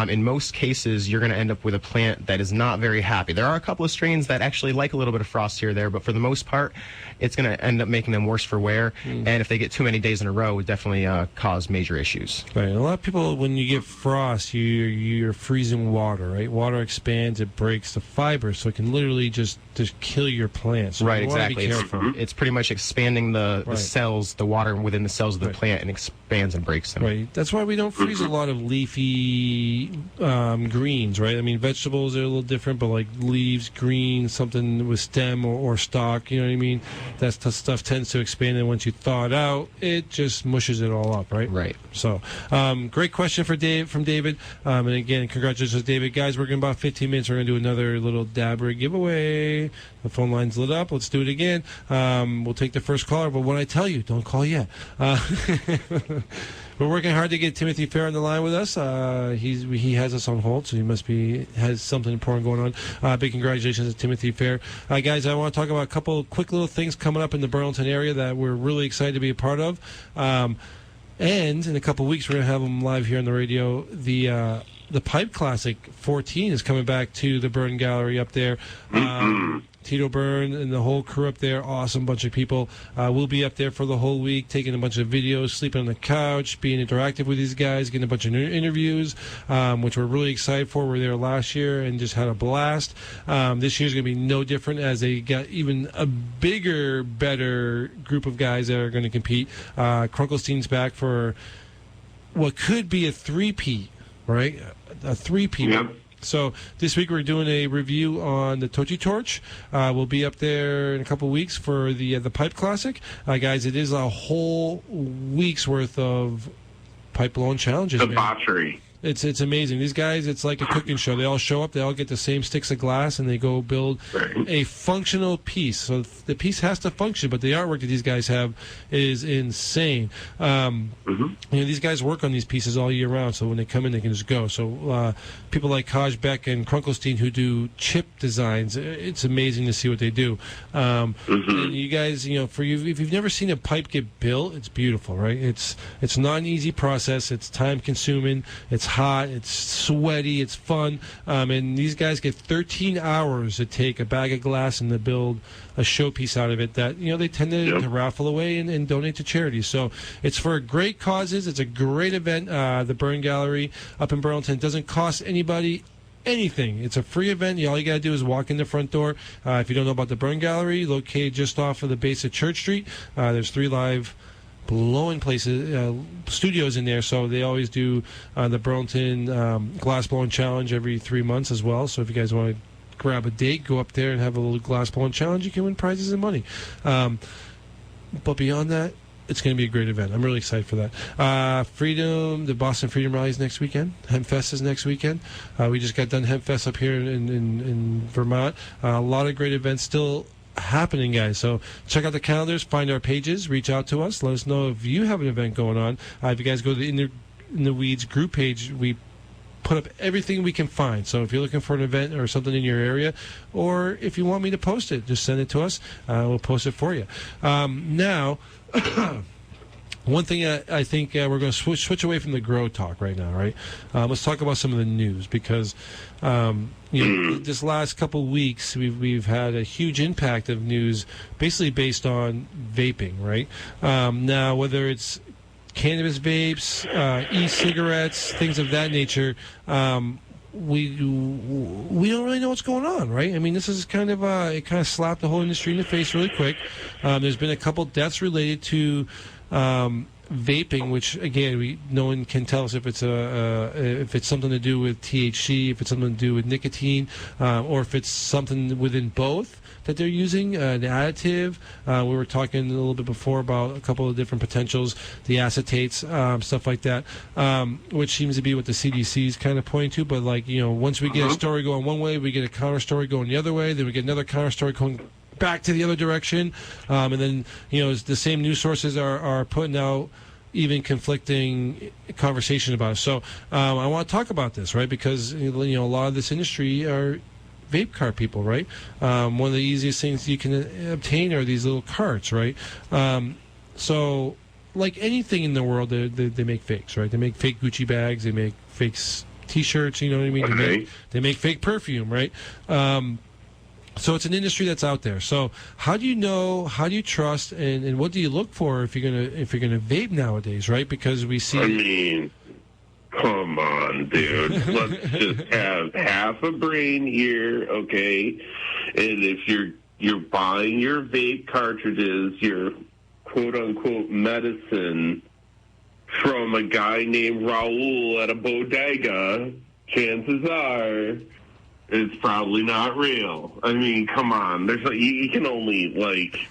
in most cases, you're going to end up with a plant that is not very happy. There are a couple of strains that actually like a little bit of frost here or there, but for the most part, it's going to end up making them worse for wear. And if they get too many days in a row, it would definitely cause major issues. Right. A lot of people, when you get frost, you're freezing water, right? Water expands, it breaks the fibers, so it can literally just kill your plants. So right, you want to exactly. be careful. It's pretty much expanding the cells, the water within the cells of the plant, and expands and breaks them. Right. That's why we don't freeze a lot of leafy greens, right? I mean, vegetables are a little different, but like leaves, greens, something with stem or stalk, you know what I mean? That stuff tends to expand, and once you thaw it out, it just mushes it all up, right? Right. So, great question from David. And again, congratulations, David. Guys, we're in about 15 minutes. We're going to do another little dab rig giveaway. The phone line's lit up. Let's do it again. We'll take the first caller, but when I tell you, don't call yet. We're working hard to get Timothy Fair on the line with us. He has us on hold, so he has something important going on. Big congratulations to Timothy Fair. Guys, I want to talk about a couple quick little things coming up in the Burlington area that we're really excited to be a part of. And in a couple weeks, we're going to have them live here on the radio. The Pipe Classic 14 is coming back to the Burn Gallery up there. Tito Byrne and the whole crew up there, awesome bunch of people. We'll be up there for the whole week, taking a bunch of videos, sleeping on the couch, being interactive with these guys, getting a bunch of interviews, which we're really excited for. We were there last year and just had a blast. This year's going to be no different, as they got even a bigger, better group of guys that are going to compete. Krunkelstein's back for what could be a three-peat, right? A three-peat. Yep. So this week we're doing a review on the Tochi Torch. We'll be up there in a couple weeks for the Pipe Classic. Guys, it is a whole week's worth of pipe blowing challenges. Debauchery. It's amazing. These guys, it's like a cooking show. They all show up, they all get the same sticks of glass, and they go build a functional piece. So the piece has to function, but the artwork that these guys have is insane. These guys work on these pieces all year round, so when they come in, they can just go. So people like Kaj Beck and Krunkelstein who do chip designs, it's amazing to see what they do. And you guys, if you've never seen a pipe get built, it's beautiful, right? It's not an easy process. It's time-consuming. It's hot. It's sweaty. It's fun. And these guys get 13 hours to take a bag of glass and to build a showpiece out of it that, they tend to raffle away and donate to charities. So it's for great causes. It's a great event. The Burn Gallery up in Burlington doesn't cost anybody anything. It's a free event. All you got to do is walk in the front door. If you don't know about the Burn Gallery, located just off of the base of Church Street, there's 3 live blowing places, studios in there. So they always do the Burlington Glass Blowing Challenge every 3 months as well. So if you guys want to grab a date, go up there and have a little glass blowing challenge, you can win prizes and money. But beyond that, it's going to be a great event. I'm really excited for that. The Boston Freedom Rally is next weekend. Hempfest is next weekend. We just got done Hempfest up here in Vermont. A lot of great events still happening, guys. So check out the calendars, find our pages, reach out to us, let us know if you have an event going on. If you guys go to the In the Weeds group page, we put up everything we can find. So if you're looking for an event or something in your area, or if you want me to post it, just send it to us. We'll post it for you. Now, one thing I think we're going to switch away from the grow talk right now, right? Let's talk about some of the news, because this last couple of weeks we've had a huge impact of news, basically based on vaping, right? Now, whether it's cannabis vapes, e-cigarettes, things of that nature, we don't really know what's going on, right? I mean, this is it kind of slapped the whole industry in the face really quick. There's been a couple deaths related to vaping, which again, no one can tell us if it's something to do with THC, if it's something to do with nicotine, or if it's something within both that they're using, the additive. We were talking a little bit before about a couple of different potentials, the acetates, stuff like that, which seems to be what the CDC is kind of pointing to. But once we get a story going one way, we get a counter story going the other way, then we get another counter story going back to the other direction, and then the same news sources are putting out even conflicting conversation about it. So I want to talk about this, right? Because a lot of this industry are vape cart people, right? One of the easiest things you can obtain are these little carts, right? So like anything in the world, they make fakes, right? They make fake Gucci bags, they make fake T-shirts, you know what I mean? Okay. They make fake perfume, right? So it's an industry that's out there. So how do you know? How do you trust? And what do you look for if you're gonna vape nowadays, right? Because we see. I mean, come on, dude. Let's just have half a brain here, okay? And if you're buying your vape cartridges, your quote unquote medicine from a guy named Raul at a bodega, chances are it's probably not real. I mean, come on. You can only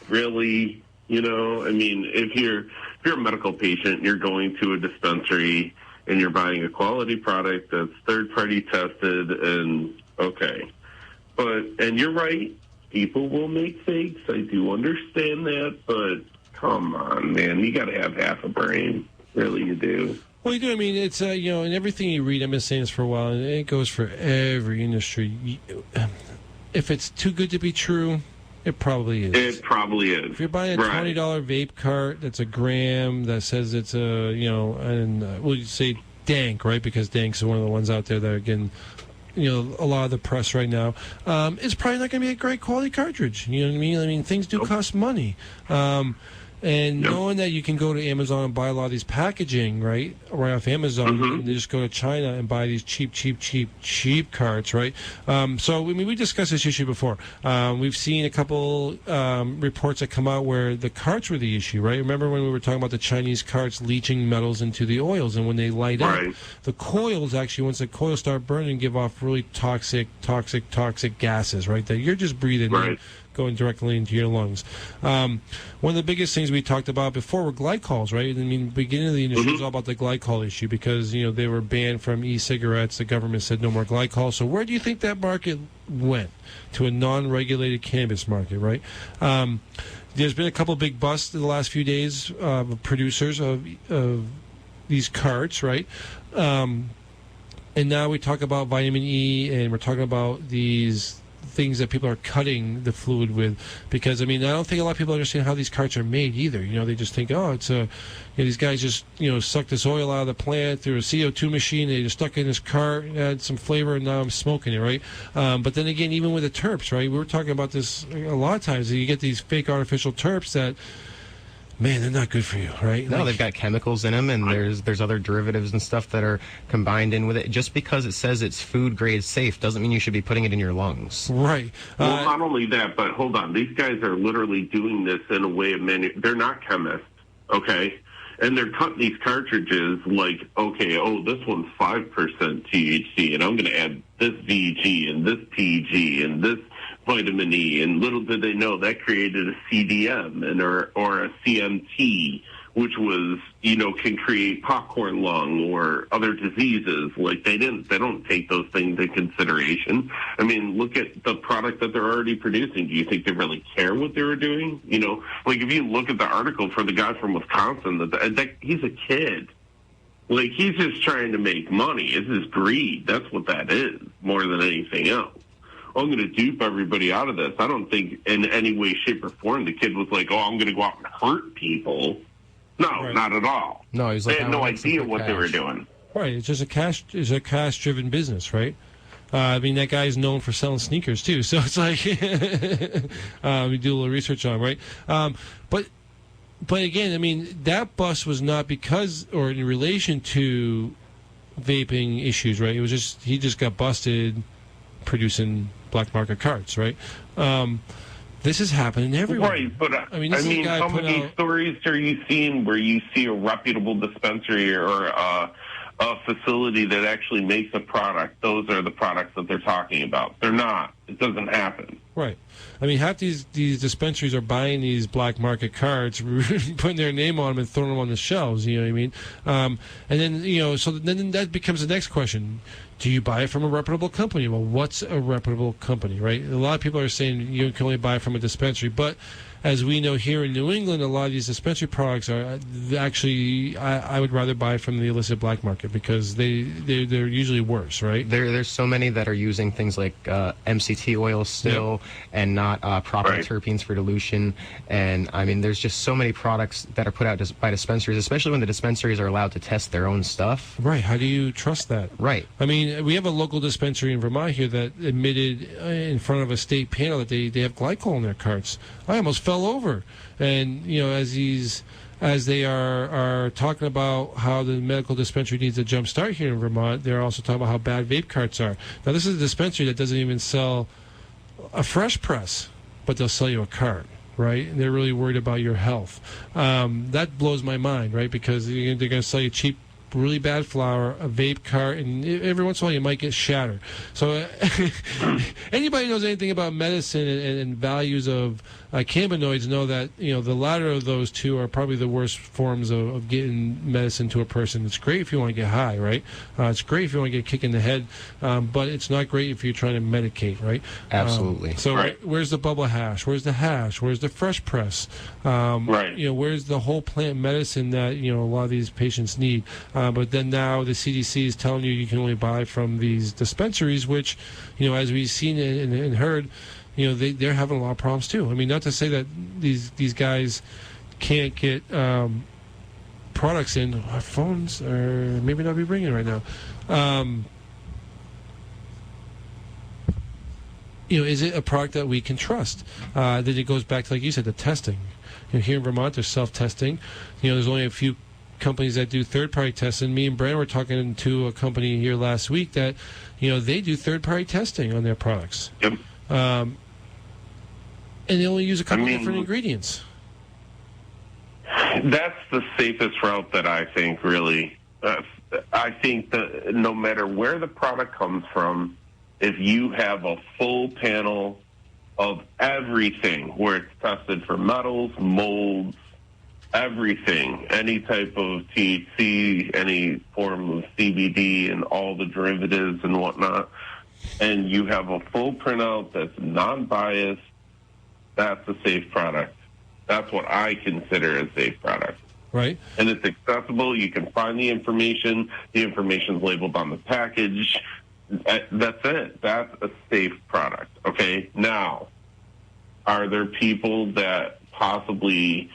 really, I mean, if you're a medical patient, you're going to a dispensary and you're buying a quality product that's third-party tested, and okay. And you're right, people will make fakes. I do understand that, but come on, man. You got to have half a brain. Really, you do. Well, you do. I mean, it's, in everything you read, I've been saying this for a while, and it goes for every industry. If it's too good to be true, it probably is. It probably is. If you're buying a $20 vape cart that's a gram that says it's we'll say dank, right? Because dank is one of the ones out there that are getting, a lot of the press right now. It's probably not going to be a great quality cartridge. You know what I mean? I mean, things do cost money. And knowing that you can go to Amazon and buy a lot of these packaging, right off Amazon, and they just go to China and buy these cheap carts, right? So, I mean, we discussed this issue before. We've seen a couple reports that come out where the carts were the issue, right? Remember when we were talking about the Chinese carts leaching metals into the oils, and when they light up, the coils actually, once the coils start burning, give off really toxic gases, right? That you're just breathing in going directly into your lungs. One of the biggest things we talked about before were glycols, right? I mean, beginning of the industry was all about the glycol issue because, they were banned from e-cigarettes. The government said no more glycol. So where do you think that market went? To a non-regulated cannabis market, right? There's been a couple of big busts in the last few days of producers of these carts, right? And now we talk about vitamin E, and we're talking about these things that people are cutting the fluid with, because I don't think a lot of people understand how these carts are made either. They just think, it's these guys just suck this oil out of the plant through a CO2 machine. They just stuck it in this cart, add some flavor, and now I'm smoking it, right? But then again, even with the terps, right? We were talking about this a lot of times. You get these fake artificial terps that, man, they're not good for you, right? No, they've got chemicals in them, and there's other derivatives and stuff that are combined in with it. Just because it says it's food grade safe doesn't mean you should be putting it in your lungs. Right. Well, not only that, but hold on. These guys are literally doing this in a way of they're not chemists, okay? And they're cutting these cartridges like, this one's 5% THC, and I'm going to add this VG and this PG and this vitamin E, and little did they know that created a CDM or a CMT, which was, can create popcorn lung or other diseases. Like they don't take those things into consideration. Look at the product that they're already producing. Do you think they really care what they were doing? Like if you look at the article for the guy from Wisconsin, that he's a kid. Like he's just trying to make money. It's his greed. That's what that is, more than anything else. I'm going to dupe everybody out of this. I don't think in any way, shape, or form the kid was like, I'm going to go out and hurt people. No, right. Not at all. No, he's like, they had no idea what they were doing. Right, it's just a cash-driven business, right? That guy's known for selling sneakers too, so it's like we do a little research on, right? But again, that bust was not because or in relation to vaping issues, right? It was just he just got busted producing black market carts, right? This is happening everywhere. Right, but how many stories are you seeing where you see a reputable dispensary or a facility that actually makes a product? Those are the products that they're talking about. They're not. It doesn't happen. Right. Half these dispensaries are buying these black market cards, putting their name on them and throwing them on the shelves, you know what I mean? And then, so then that becomes the next question. Do you buy it from a reputable company? Well, what's a reputable company, right? A lot of people are saying you can only buy it from a dispensary, but as we know here in New England, a lot of these dispensary products are actually, I would rather buy from the illicit black market because they're usually worse, right? There's so many that are using things like MCT oil still and not proper terpenes for dilution. And, there's just so many products that are put out by dispensaries, especially when the dispensaries are allowed to test their own stuff. Right. How do you trust that? Right. We have a local dispensary in Vermont here that admitted in front of a state panel that they have glycol in their carts. I almost fell over. And, as they are talking about how the medical dispensary needs a jump start here in Vermont, they're also talking about how bad vape carts are. Now, this is a dispensary that doesn't even sell a fresh press, but they'll sell you a cart, right? And they're really worried about your health. That blows my mind, right? Because they're going to sell you cheap, really bad flour, a vape cart, and every once in a while you might get shatter. So anybody knows anything about medicine and values of cannabinoids know that the latter of those two are probably the worst forms of getting medicine to a person. It's great if you want to get high, right? It's great if you want to get a kick in the head, but it's not great if you're trying to medicate, right? Absolutely. Where's the bubble hash? Where's the hash? Where's the fresh press? Where's the whole plant medicine that a lot of these patients need? But then now the CDC is telling you can only buy from these dispensaries, which, as we've seen and heard, they're having a lot of problems too. Not to say that these guys can't get products in. Our phones are maybe not be ringing right now. Is it a product that we can trust? Then it goes back to, like you said, the testing. Here in Vermont, there's self-testing. There's only a few companies that do third-party testing. Me and Brandon were talking to a company here last week that, they do third-party testing on their products. Yep. And they only use a couple different ingredients. That's the safest route that I think, really. I think that no matter where the product comes from, if you have a full panel of everything, where it's tested for metals, molds, everything, any type of THC, any form of CBD, and all the derivatives and whatnot. And you have a full printout that's non-biased. That's a safe product. That's what I consider a safe product. Right. And it's accessible. You can find the information. The information's labeled on the package. That's it. That's a safe product. Okay? Now, are there people that possibly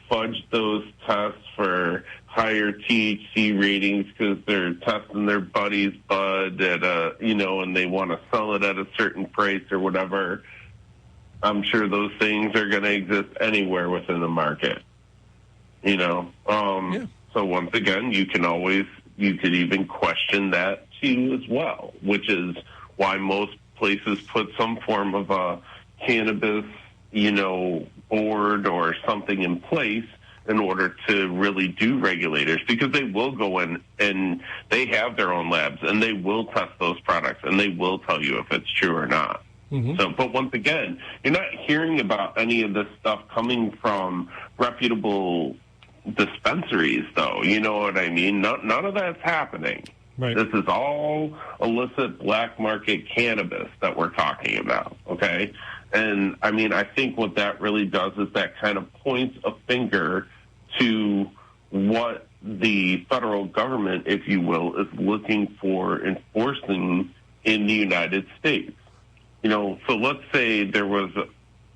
fudge those tests for higher THC ratings because they're testing their buddy's bud at and they want to sell it at a certain price or whatever? I'm sure those things are going to exist anywhere within the market. So once again, you could even question that too as well, which is why most places put some form of a cannabis, board or something in place in order to really do regulators, because they will go in and they have their own labs and they will test those products and they will tell you if it's true or not. Mm-hmm. So, but once again, you're not hearing about any of this stuff coming from reputable dispensaries, though. You know what I mean? None of that's happening. Right. This is all illicit black market cannabis that we're talking about, okay? And, I mean, I think what that really does is that kind of points a finger to what the federal government, if you will, is looking for enforcing in the United States. So let's say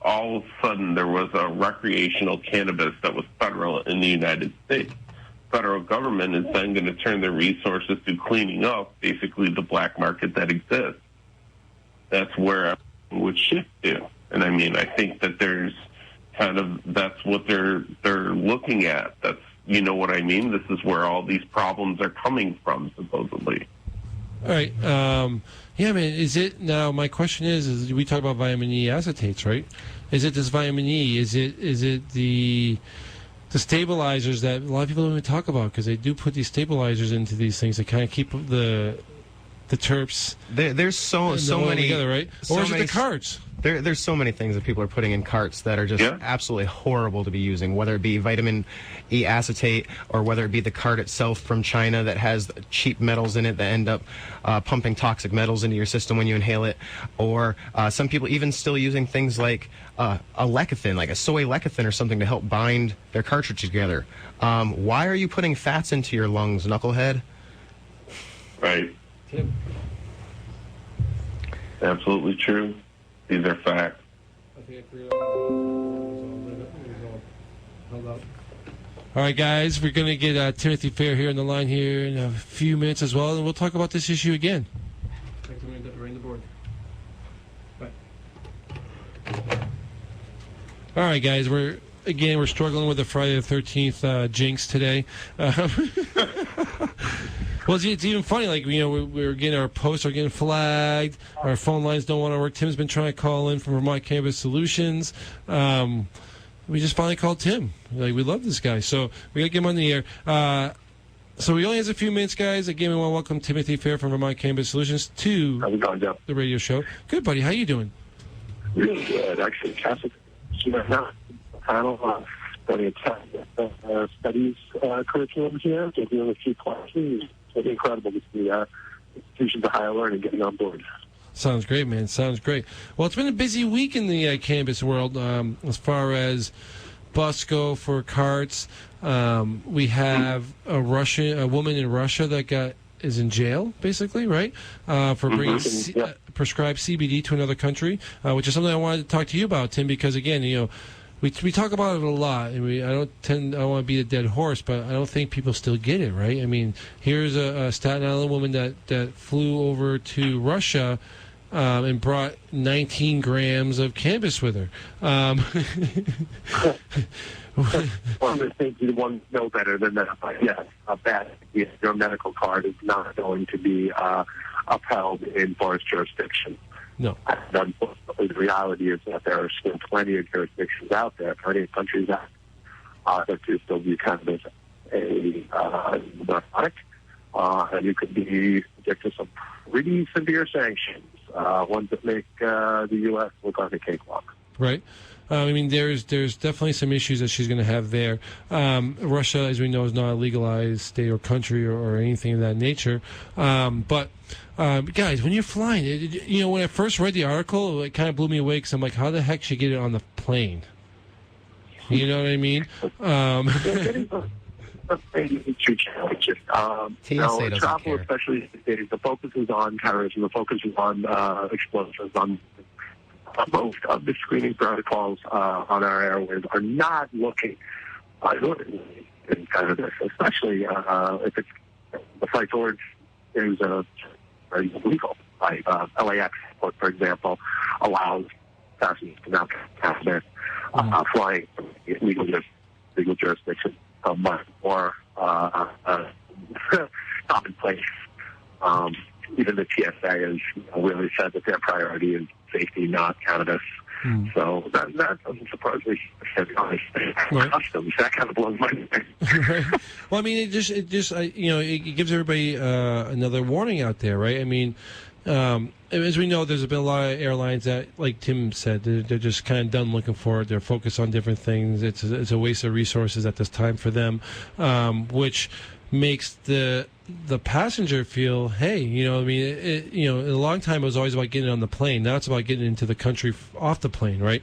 all of a sudden there was a recreational cannabis that was federal in the United States. Federal government is then going to turn their resources to cleaning up basically the black market that exists. That's where everything would shift to. And I mean, I think that that's what they're looking at. That's, you know what I mean? This is where all these problems are coming from, supposedly. All right. Yeah, man, is it, now my question is we talk about vitamin E acetates, right? Is it this vitamin E? Is it the stabilizers that a lot of people don't even talk about, because they do put these stabilizers into these things to kind of keep the terps. There's so many together, right? So or is it many, the carts? There's so many things that people are putting in carts that are just absolutely horrible to be using, whether it be vitamin E acetate or whether it be the cart itself from China that has cheap metals in it that end up pumping toxic metals into your system when you inhale it, or some people even still using things like a lecithin, like a soy lecithin or something to help bind their cartridge together. Why are you putting fats into your lungs, knucklehead? Right. Absolutely true. These are facts. All right, guys, we're going to get Timothy Fair here on the line here in a few minutes as well, and we'll talk about this issue again. Ring the board. Bye. All right, guys, we're struggling with the Friday the 13th jinx today. Well, it's even funny. Like, we're getting our posts are getting flagged. Our phone lines don't want to work. Tim's been trying to call in from Vermont Cannabis Solutions. We just finally called Tim. Like, we love this guy, so we got to get him on the air. So we only have a few minutes, guys. Again, we want to welcome Timothy Fair from Vermont Cannabis Solutions to the radio show. Good, buddy. How you doing? Really good, actually. Catholic panel study studies curriculum here. They're doing a few classes. It's incredible to see institutions of higher learning getting on board. Sounds great, man. Sounds great. Well, it's been a busy week in the cannabis world as far as busts go for carts. We have a woman in Russia that is in jail, basically, right, for bringing prescribed CBD to another country, which is something I wanted to talk to you about, Tim, because, again, we talk about it a lot, and I don't want to beat a dead horse, but I don't think people still get it, right? I mean, here's a Staten Island woman that flew over to Russia and brought 19 grams of cannabis with her. One of the things you want to know better than that, but yes, your medical card is not going to be upheld in forest jurisdictions. No. And unfortunately, the reality is that there are still plenty of jurisdictions out there, plenty of countries that do still view cannabis a narcotic, and you could be subject to some pretty severe sanctions ones that make the U.S. look like a cakewalk. Right. I mean, there's definitely some issues that she's going to have there. Russia, as we know, is not a legalized state or country or anything of that nature. But guys, when you're flying, when I first read the article, it kind of blew me away because I'm like, how the heck should she get it on the plane? You know what I mean? Two challenges. Travel, especially the focus is on terrorism, the focus is on explosives, on most of the screening protocols on our airways are not looking in kind of this, especially if it's the flight towards is very illegal. Like LAX, for example, allows passengers to now pass their flying from legal jurisdiction much more commonplace. Even the TSA has really said that their priority is safety, not cannabis. So that doesn't surprise me. Right. Customs, that kind of blows my mind. Right. Well, I mean, it gives everybody another warning out there, right? I mean, as we know, there's been a lot of airlines that, like Tim said, they're just kind of done looking for it. They're focused on different things. It's a waste of resources at this time for them, which makes the passenger feel, hey, I mean, a long time it was always about getting on the plane. Now it's about getting into the country off the plane, right?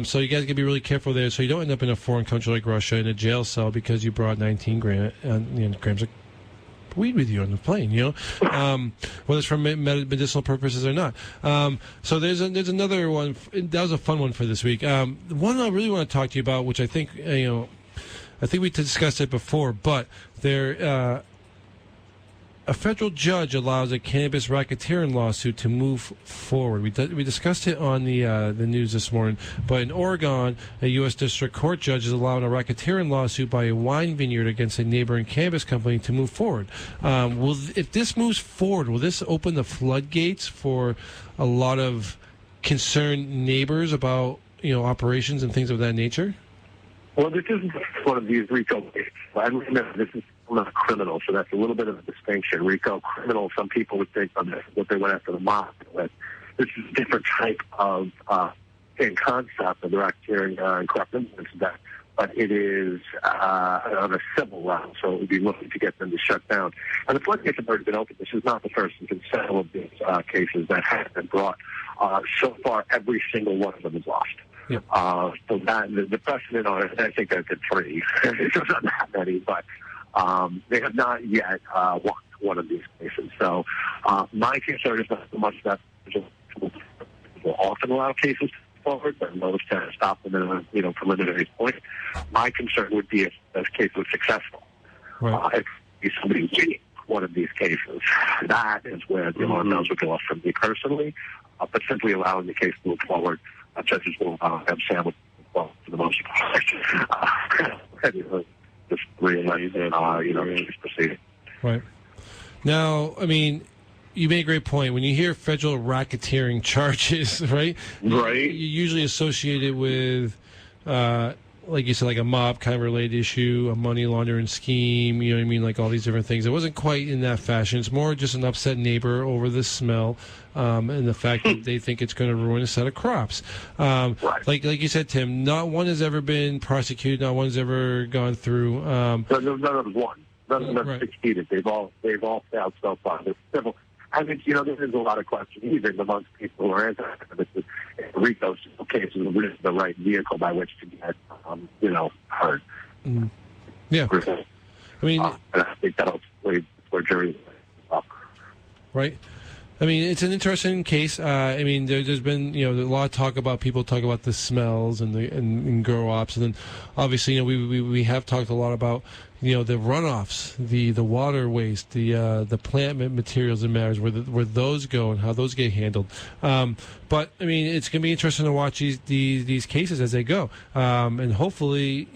So you guys got to be really careful there so you don't end up in a foreign country like Russia in a jail cell because you brought 19 grams of weed with you on the plane, whether it's for medicinal purposes or not. So there's another one. That was a fun one for this week. One I really want to talk to you about, which I think, I think we discussed it before, but a federal judge allows a cannabis racketeering lawsuit to move forward. We discussed it on the news this morning, but in Oregon, a U.S. District Court judge is allowing a racketeering lawsuit by a wine vineyard against a neighboring cannabis company to move forward. If this moves forward, will this open the floodgates for a lot of concerned neighbors about operations and things of that nature? Well, this isn't one of these RICO cases. I remember this is not criminal, so that's a little bit of a distinction. RICO criminal, some people would think of this, what they went after the mob with. This is a different type of concept of the racketeering and corrupt influence, but it is on a civil level, so it would be looking to get them to shut down. And the floodgates have already been opened. This is not the first. There's been several of these cases that have been brought. So far, every single one of them is lost. Yep. So that the precedent on it, I think that's at 3. It's not that many, but they have not yet won one of these cases. So my concern is not so much that will often allow cases forward, but most tend to stop them at a preliminary point. My concern would be if this case was successful. Right. If somebody winning one of these cases, that is where the alarm bells would go off for me personally. But simply allowing the case to move forward, judges will have sandwich for the most part. Just realize that, just proceeding. Right. Now, I mean, you made a great point. When you hear federal racketeering charges, right? Right. You're usually associated with, like you said, like a mob kind of related issue, a money laundering scheme, you know what I mean? Like all these different things. It wasn't quite in that fashion. It's more just an upset neighbor over the smell and the fact that they think it's going to ruin a set of crops. Right. Like you said, Tim, not one has ever been prosecuted. Not one's ever gone through. None of them won. None of them succeeded. They've all failed so far. They're civil. I think, there is a lot of questions, even amongst people who are anti-cannabis. RICO cases is the right vehicle by which to get, heard. Mm. Yeah. I mean, and I think that'll play where juries up. Right. I mean, it's an interesting case. I mean, there's been, a lot of talk about people talk about the smells and grow ops, and then obviously, we have talked a lot about, the runoffs, the water waste, the plant materials that matters, where those go and how those get handled. But I mean, it's going to be interesting to watch these cases as they go, and hopefully,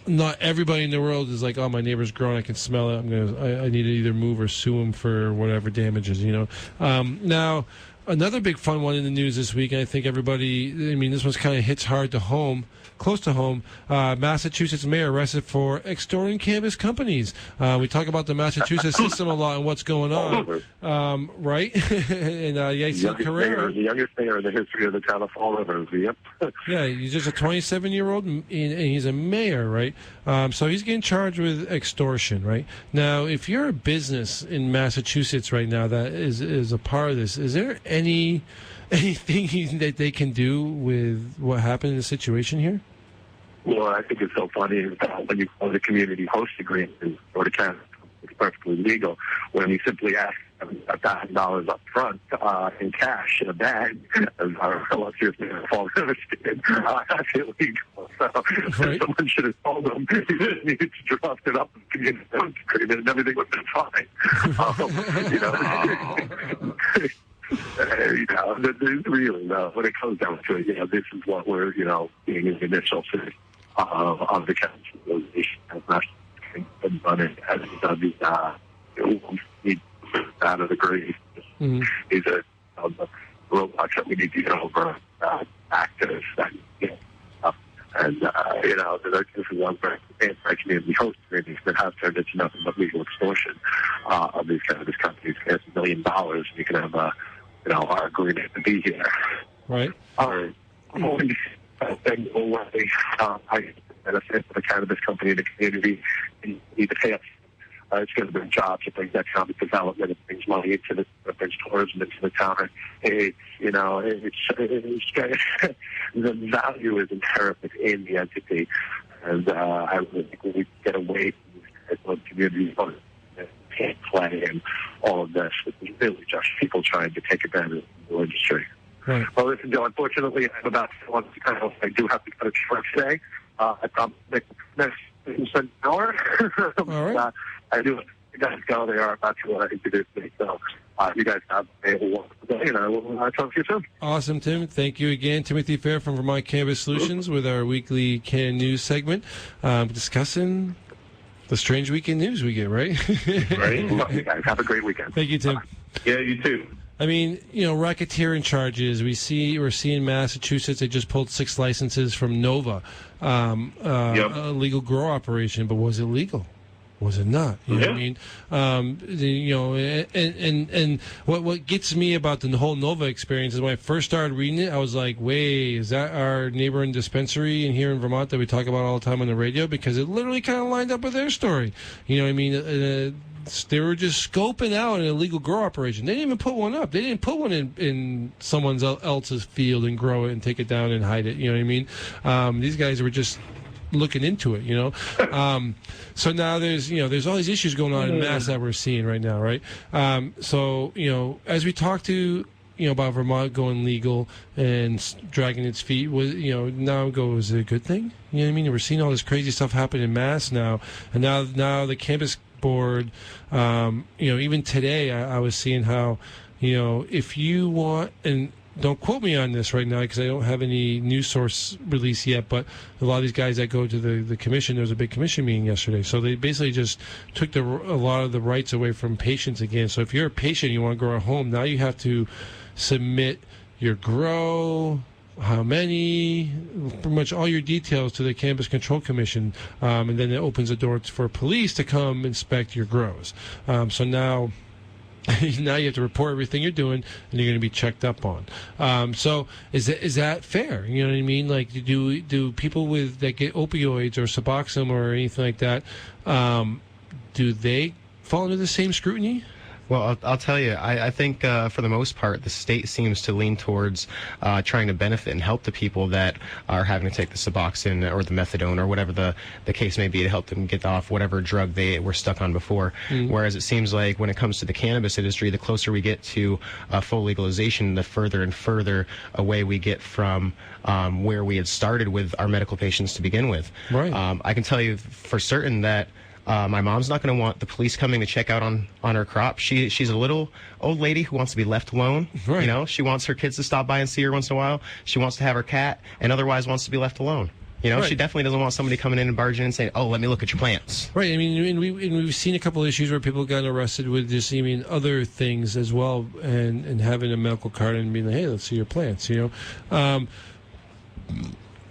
not everybody in the world is like, oh, my neighbor's growing, I can smell it. I need to either move or sue him for whatever damages. Now, Another big fun one in the news this week, and I think everybody, I mean, this one kind of hits hard to home, close to home. Massachusetts mayor arrested for extorting cannabis companies. We talk about the Massachusetts system a lot and what's going on, right? And the youngest mayor in the history of the town of Fall River. Yep. Yeah, he's just a 27-year-old, and he's a mayor, right? So he's getting charged with extortion, right? Now, if you're a business in Massachusetts right now that is a part of this, is there anything that they can do with what happened in the situation here? Well, I think it's so funny that when you call the community host agreement or the Canada, it's perfectly legal. When you simply ask $1,000 up front in cash in a bag, as our illustrious mayor of Fall River did, that's illegal. So someone should have told them he just needed to draft it up in the community host agreement, and everything would have been fine. Really, when it comes down to it, this is what we're, being in the initial phase of the Consultation as been running as he's done these, need out of the grave. Mm-hmm. He's a robot that we need to get over activists and, this is one anti-community host agreements that have turned into nothing but legal extortion of these cannabis companies. It's $1 million, and you can have our agreement to be here. Right. Thing away. I benefit for the cannabis company and the community. You need to pay us. It's going to bring jobs. It brings economic development. It brings money into it brings tourism into the town. The value is inherent in the entity, and I really think we get away from the community can't play and all of this. It's really just people trying to take advantage of the industry. Right. Well, listen, Joe, unfortunately, I'm about to kind of, I do have to cut it short today. I probably make the next hour. All right. I do. You guys go. They are about to introduce me. So you guys have a wonderful day, and I will talk to you soon. Awesome, Tim. Thank you again. Timothy Fair from Vermont Cannabis Solutions with our weekly Can News segment, discussing the strange weekend news we get, right? Right. Love you guys. Have a great weekend. Thank you, Tim. Yeah, you too. I mean, racketeering charges. We're seeing Massachusetts. They just pulled 6 licenses from Nova, a legal grow operation. But was it legal? Was it not? You know what I mean? And what gets me about the whole Nova experience is when I first started reading it, I was like, wait, is that our neighboring dispensary in here in Vermont that we talk about all the time on the radio? Because it literally kind of lined up with their story. You know what I mean? They were just scoping out an illegal grow operation. They didn't even put one up. They didn't put one in someone else's field and grow it and take it down and hide it. You know what I mean? These guys were just looking into it, So now there's all these issues going on in Mass that we're seeing right now, right? As we talk to about Vermont going legal and dragging its feet, now is it a good thing? You know what I mean? We're seeing all this crazy stuff happen in Mass now, and now the Cannabis Board, even today I was seeing how, if you want, and don't quote me on this right now because I don't have any news source release yet, but a lot of these guys that go to the commission, there was a big commission meeting yesterday, so they basically just took a lot of the rights away from patients again. So if you're a patient, you want to grow at home, now you have to submit your grow, how many, pretty much all your details to the Cannabis Control Commission, and then it opens the door for police to come inspect your grows. So now you have to report everything you're doing, and you're going to be checked up on. So is that fair? You know what I mean? Like, do people that get opioids or Suboxone or anything like that, do they fall under the same scrutiny? Well, I'll tell you, I think for the most part, the state seems to lean towards trying to benefit and help the people that are having to take the Suboxone or the methadone or whatever the case may be to help them get off whatever drug they were stuck on before. Whereas it seems like when it comes to the cannabis industry, the closer we get to full legalization, the further and further away we get from where we had started with our medical patients to begin with. Right. I can tell you for certain that my mom's not going to want the police coming to check out on her crop. She's a little old lady who wants to be left alone. Right. She wants her kids to stop by and see her once in a while. She wants to have her cat and otherwise wants to be left alone. You know, Right. she definitely doesn't want somebody coming in and barging in and saying, "Oh, let me look at your plants." Right. I mean, and we've seen a couple of issues where people got arrested with just, other things as well, and having a medical card and being like, "Hey, let's see your plants."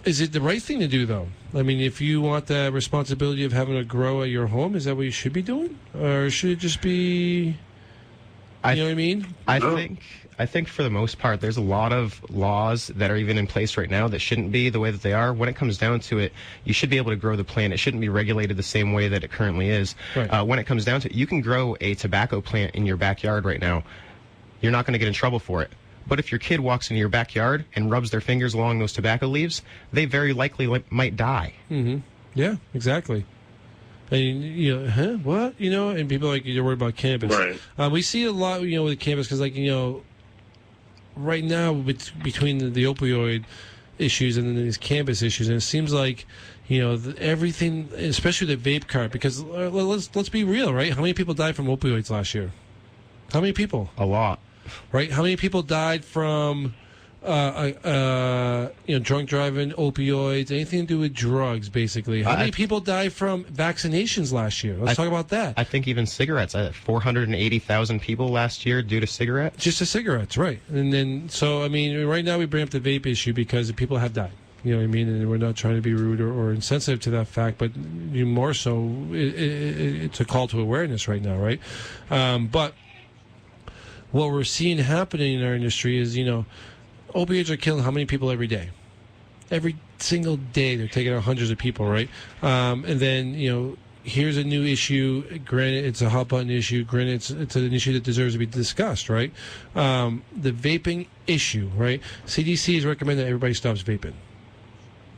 Is it the right thing to do, though? I mean, if you want the responsibility of having to grow at your home, is that what you should be doing, or should it just be? You know what I mean? I think for the most part, there's a lot of laws that are even in place right now that shouldn't be the way that they are. When it comes down to it, you should be able to grow the plant. It shouldn't be regulated the same way that it currently is. Right. When it comes down to it, you can grow a tobacco plant in your backyard right now. You're not going to get in trouble for it. But if your kid walks into your backyard and rubs their fingers along those tobacco leaves, they very likely might die. Mm-hmm. Yeah, exactly. And, what? And people are like, you're worried about cannabis. Right. We see a lot, with cannabis because, right now between the opioid issues and then these cannabis issues, and it seems like, everything, especially the vape cart, because let's be real, right? How many people died from opioids last year? How many people? A lot. Right? How many people died from drunk driving, opioids, anything to do with drugs, basically? How many people died from vaccinations last year? Let's talk about that. I think even cigarettes. 480,000 people last year due to cigarettes. Just the cigarettes, right. And then, right now we bring up the vape issue because people have died. You know what I mean? And we're not trying to be rude or insensitive to that fact, but more so, it's a call to awareness right now, right? But what we're seeing happening in our industry is, opioids are killing how many people every day? Every single day they're taking out hundreds of people, right? And then, here's a new issue. Granted, it's a hot button issue. Granted, it's an issue that deserves to be discussed, right? The vaping issue, right? CDC has recommended that everybody stops vaping.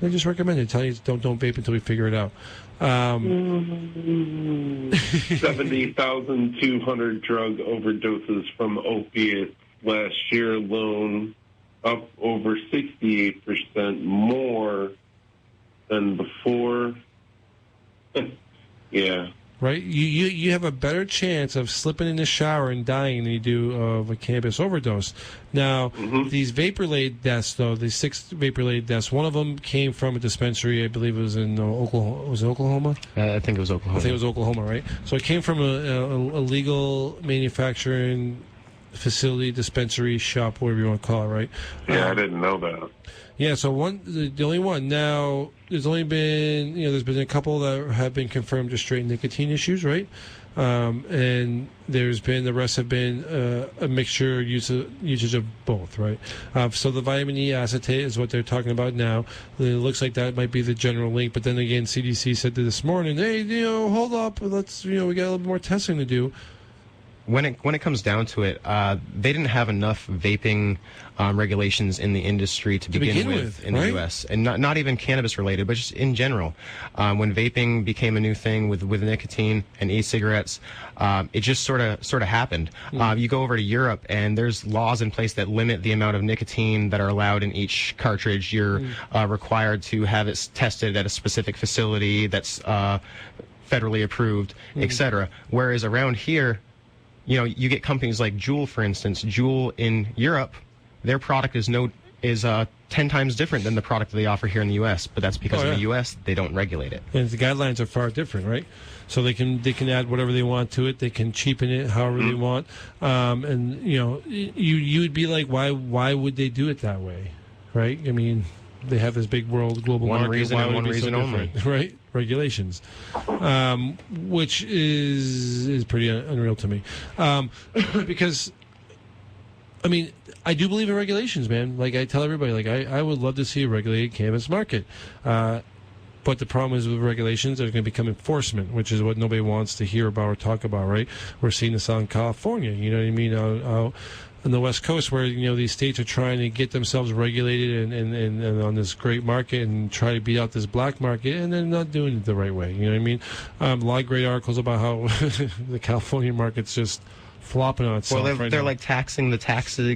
They just recommend it. Tell you don't vape until we figure it out. 70,200 drug overdoses from opiates last year alone, up over 68% more than before. Yeah. Right? You have a better chance of slipping in the shower and dying than you do of a cannabis overdose. Now, these vape-related deaths, though, these 6 vape-related deaths, one of them came from a dispensary, I believe it was in Oklahoma. Was it Oklahoma? I think it was Oklahoma. I think it was Oklahoma, right? So it came from a legal manufacturing facility, dispensary, shop, whatever you want to call it, right? Yeah, I didn't know that. Yeah, so the only one. Now, there's only been, there's been a couple that have been confirmed just straight nicotine issues, right? And the rest have been a mixture usage of both, right? So the vitamin E acetate is what they're talking about now. It looks like that might be the general link, but then again, CDC said this morning, hey, hold up, let's, we got a little bit more testing to do. When it comes down to it, they didn't have enough vaping regulations in the industry to begin with in the U.S. and not even cannabis related, but just in general. When vaping became a new thing with nicotine and e-cigarettes, it just sort of happened. You go over to Europe and there's laws in place that limit the amount of nicotine that are allowed in each cartridge. You're required to have it tested at a specific facility that's federally approved, etc. Whereas around here, you get companies like Juul, for instance. Juul in Europe, their product is 10 times different than the product that they offer here in the U.S., but that's because in the U.S. they don't regulate it. And the guidelines are far different, right? So they can add whatever they want to it. They can cheapen it however they want. And, you would be like, why would they do it that way, right? I mean, they have this big global market. One reason and one reason only. Right? Regulations, which is pretty unreal to me. Because, I mean, I do believe in regulations, man. Like I tell everybody, like I would love to see a regulated cannabis market. But the problem is with regulations, there's going to become enforcement, which is what nobody wants to hear about or talk about, right? We're seeing this out in California, you know what I mean? Out on the West Coast, where these states are trying to get themselves regulated and on this great market and try to beat out this black market, and they're not doing it the right way. You know what I mean? A lot of great articles about how the California market's just flopping on itself. Well, they're now. like taxing the taxes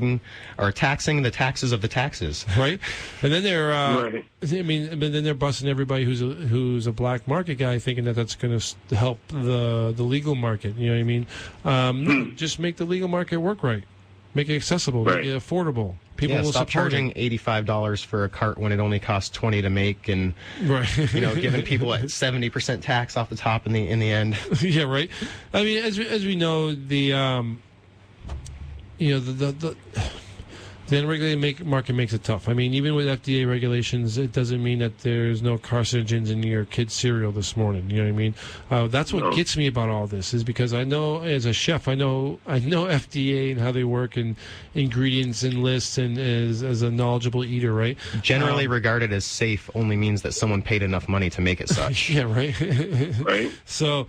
of the taxes, right? And then they're, Right. but then they're busting everybody who's a black market guy, thinking that that's going to help the legal market. You know what I mean? Just make the legal market work right. Make it accessible, Right. make it affordable, people will stop support charging $85 for a cart when it only costs $20 to make, and giving people a 70% tax off the top in the end. Yeah, right. I mean, as we know, the unregulated market makes it tough. I mean, even with FDA regulations, it doesn't mean that there's no carcinogens in your kid's cereal this morning. You know what I mean? That's what gets me about all this, is because I know, as a chef, I know FDA and how they work, and ingredients and lists, and as a knowledgeable eater, right? Generally regarded as safe only means that someone paid enough money to make it such. Yeah, right. Right. So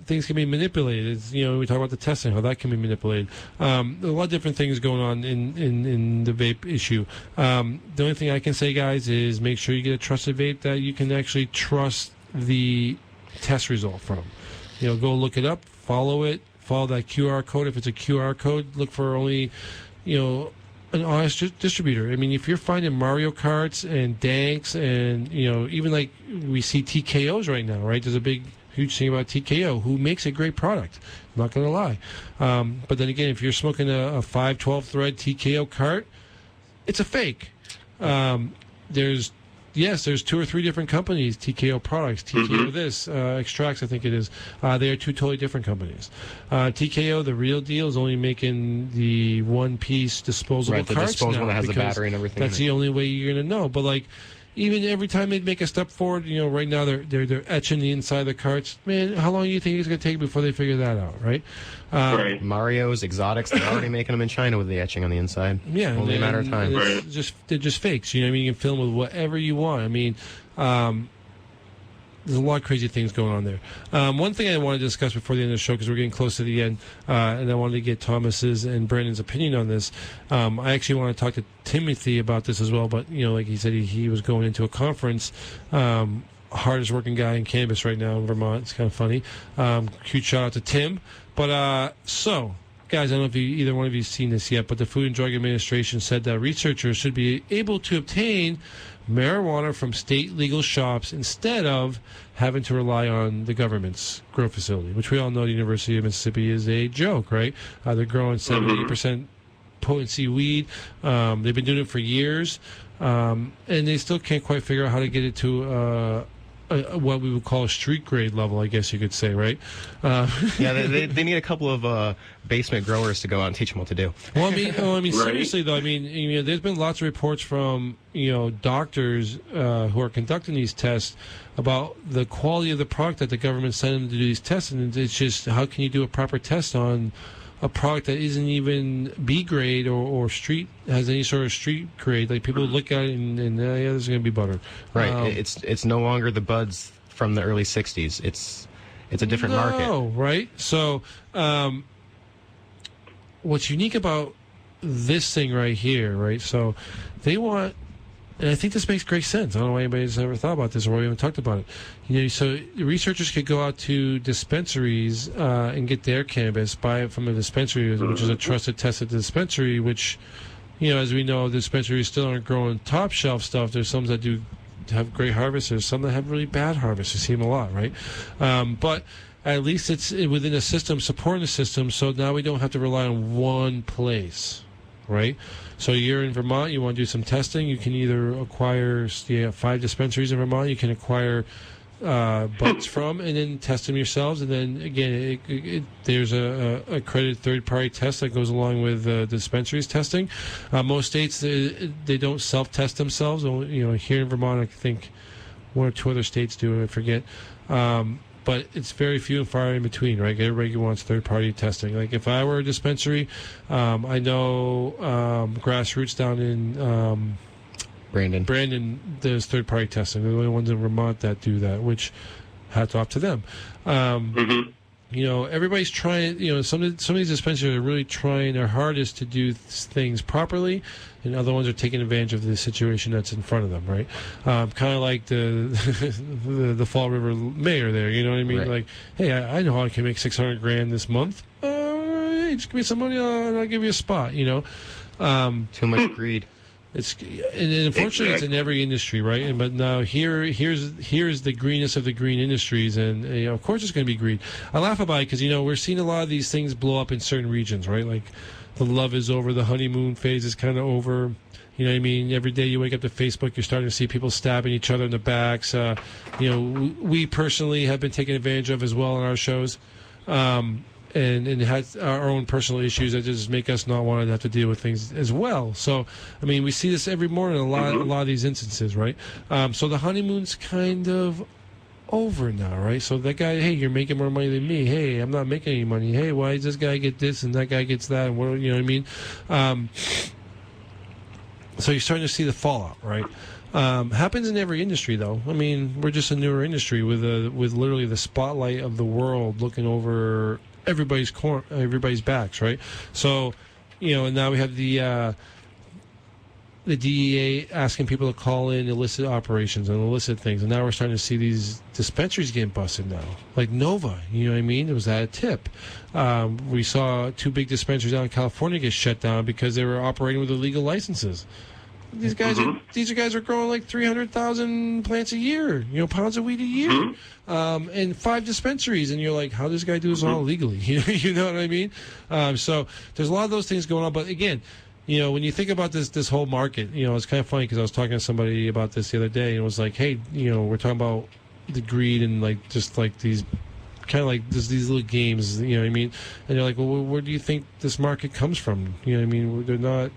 things can be manipulated. We talk about the testing, how that can be manipulated. A lot of different things going on in the vape issue. The only thing I can say, guys, is make sure you get a trusted vape that you can actually trust the test result from. Go look it up, follow it, follow that QR code. If it's a QR code, look for only, an honest distributor. I mean, if you're finding Mario Karts and Danks and, even like we see TKOs right now, right? There's a huge thing about TKO, who makes a great product. I'm not going to lie. But then again, if you're smoking a 512 thread TKO cart, it's a fake. There's 2 or 3 different companies, TKO products, TKO this, Extracts, I think it is. They are 2 totally different companies. TKO, the real deal, is only making the one-piece disposable carts. Right, the disposable now, that has the battery and everything. That's the only way you're going to know. But even every time they make a step forward, right now they're etching the inside of the carts. Man, how long do you think it's going to take before they figure that out, right? Right. Mario's, Exotics, they're already making them in China with the etching on the inside. Yeah. Only a matter of time. They're just fakes. You know what I mean? You can film with whatever you want. I mean, there's a lot of crazy things going on there. One thing I want to discuss before the end of the show, because we're getting close to the end, and I wanted to get Thomas's and Brandon's opinion on this. I actually want to talk to Timothy about this as well, but, like he said, he was going into a conference. Hardest working guy in cannabis right now in Vermont. It's kind of funny. Huge shout out to Tim. But, so, guys, I don't know if either one of you have seen this yet, but the Food and Drug Administration said that researchers should be able to obtain marijuana from state legal shops instead of having to rely on the government's grow facility, which we all know the University of Mississippi is a joke, right? They're growing 70% potency weed. They've been doing it for years, and they still can't quite figure out how to get it to what we would call a street grade level, I guess you could say, right? Yeah, they need a couple of basement growers to go out and teach them what to do. Well, I mean, Right. seriously though, I mean, there's been lots of reports from doctors who are conducting these tests about the quality of the product that the government sent them to do these tests, and it's just, how can you do a proper test on a product that isn't even B grade or street, has any sort of street grade? Like, people look at it and yeah, this is going to be butter. Right. It's no longer the buds from the early 60s. It's a different market. No, right? So, what's unique about this thing right here, right? So, they want, and I think this makes great sense. I don't know why anybody's ever thought about this or we haven't talked about it. So researchers could go out to dispensaries and get their cannabis, buy it from a dispensary, which is a trusted, tested dispensary, which, as we know, dispensaries still aren't growing top shelf stuff. There's some that do have great harvests. There's some that have really bad harvests. You see them a lot, right? But at least it's within a system, supporting the system, so now we don't have to rely on one place, right? So you're in Vermont, you want to do some testing, you can either acquire 5 dispensaries in Vermont, you can acquire buds from, and then test them yourselves. And then, again, there's a accredited third-party test that goes along with dispensaries testing. Most states, they don't self-test themselves. Here in Vermont, I think 1 or 2 other states do, I forget. But it's very few and far in between, right? Everybody wants third-party testing. Like, if I were a dispensary, I know Grassroots down in Brandon does third-party testing. They're the only ones in Vermont that do that, which hats off to them. Everybody's trying, some of these dispensaries are really trying their hardest to do things properly, and other ones are taking advantage of the situation that's in front of them, right? Kind of like the Fall River mayor there, you know what I mean? Right. Like, hey, I know I can make $600,000 this month. Hey, just give me some money and I'll give you a spot, Too much greed. And unfortunately, it's in every industry, right? But now here's the greenness of the green industries, and of course it's going to be green. I laugh about it because we're seeing a lot of these things blow up in certain regions, right? Like the love is over, the honeymoon phase is kind of over. You know what I mean? Every day you wake up to Facebook, you're starting to see people stabbing each other in the backs. We personally have been taken advantage of as well in our shows. And it has our own personal issues that just make us not want to have to deal with things as well. So, I mean, we see this every morning in a lot of these instances, right? So the honeymoon's kind of over now, right? So that guy, hey, you're making more money than me. Hey, I'm not making any money. Hey, why does this guy get this and that guy gets that? And what, you know what I mean? So you're starting to see the fallout, right? Happens in every industry, though. I mean, we're just a newer industry with literally the spotlight of the world looking over everybody's backs, right? So, and now we have the DEA asking people to call in illicit operations and illicit things, and now we're starting to see these dispensaries getting busted now, like Nova. You know what I mean? It was at a tip. We saw 2 big dispensaries down in California get shut down because they were operating with illegal licenses. These guys are growing like 300,000 plants a year, pounds of weed a year, and 5 dispensaries, and you're like, how does this guy do this all legally? You know what I mean? So there's a lot of those things going on, but again, when you think about this whole market, it's kind of funny because I was talking to somebody about this the other day, and it was like, hey, we're talking about the greed and these kind of like these little games, you know what I mean? And they're like, well, where do you think this market comes from? You know what I mean? They're not.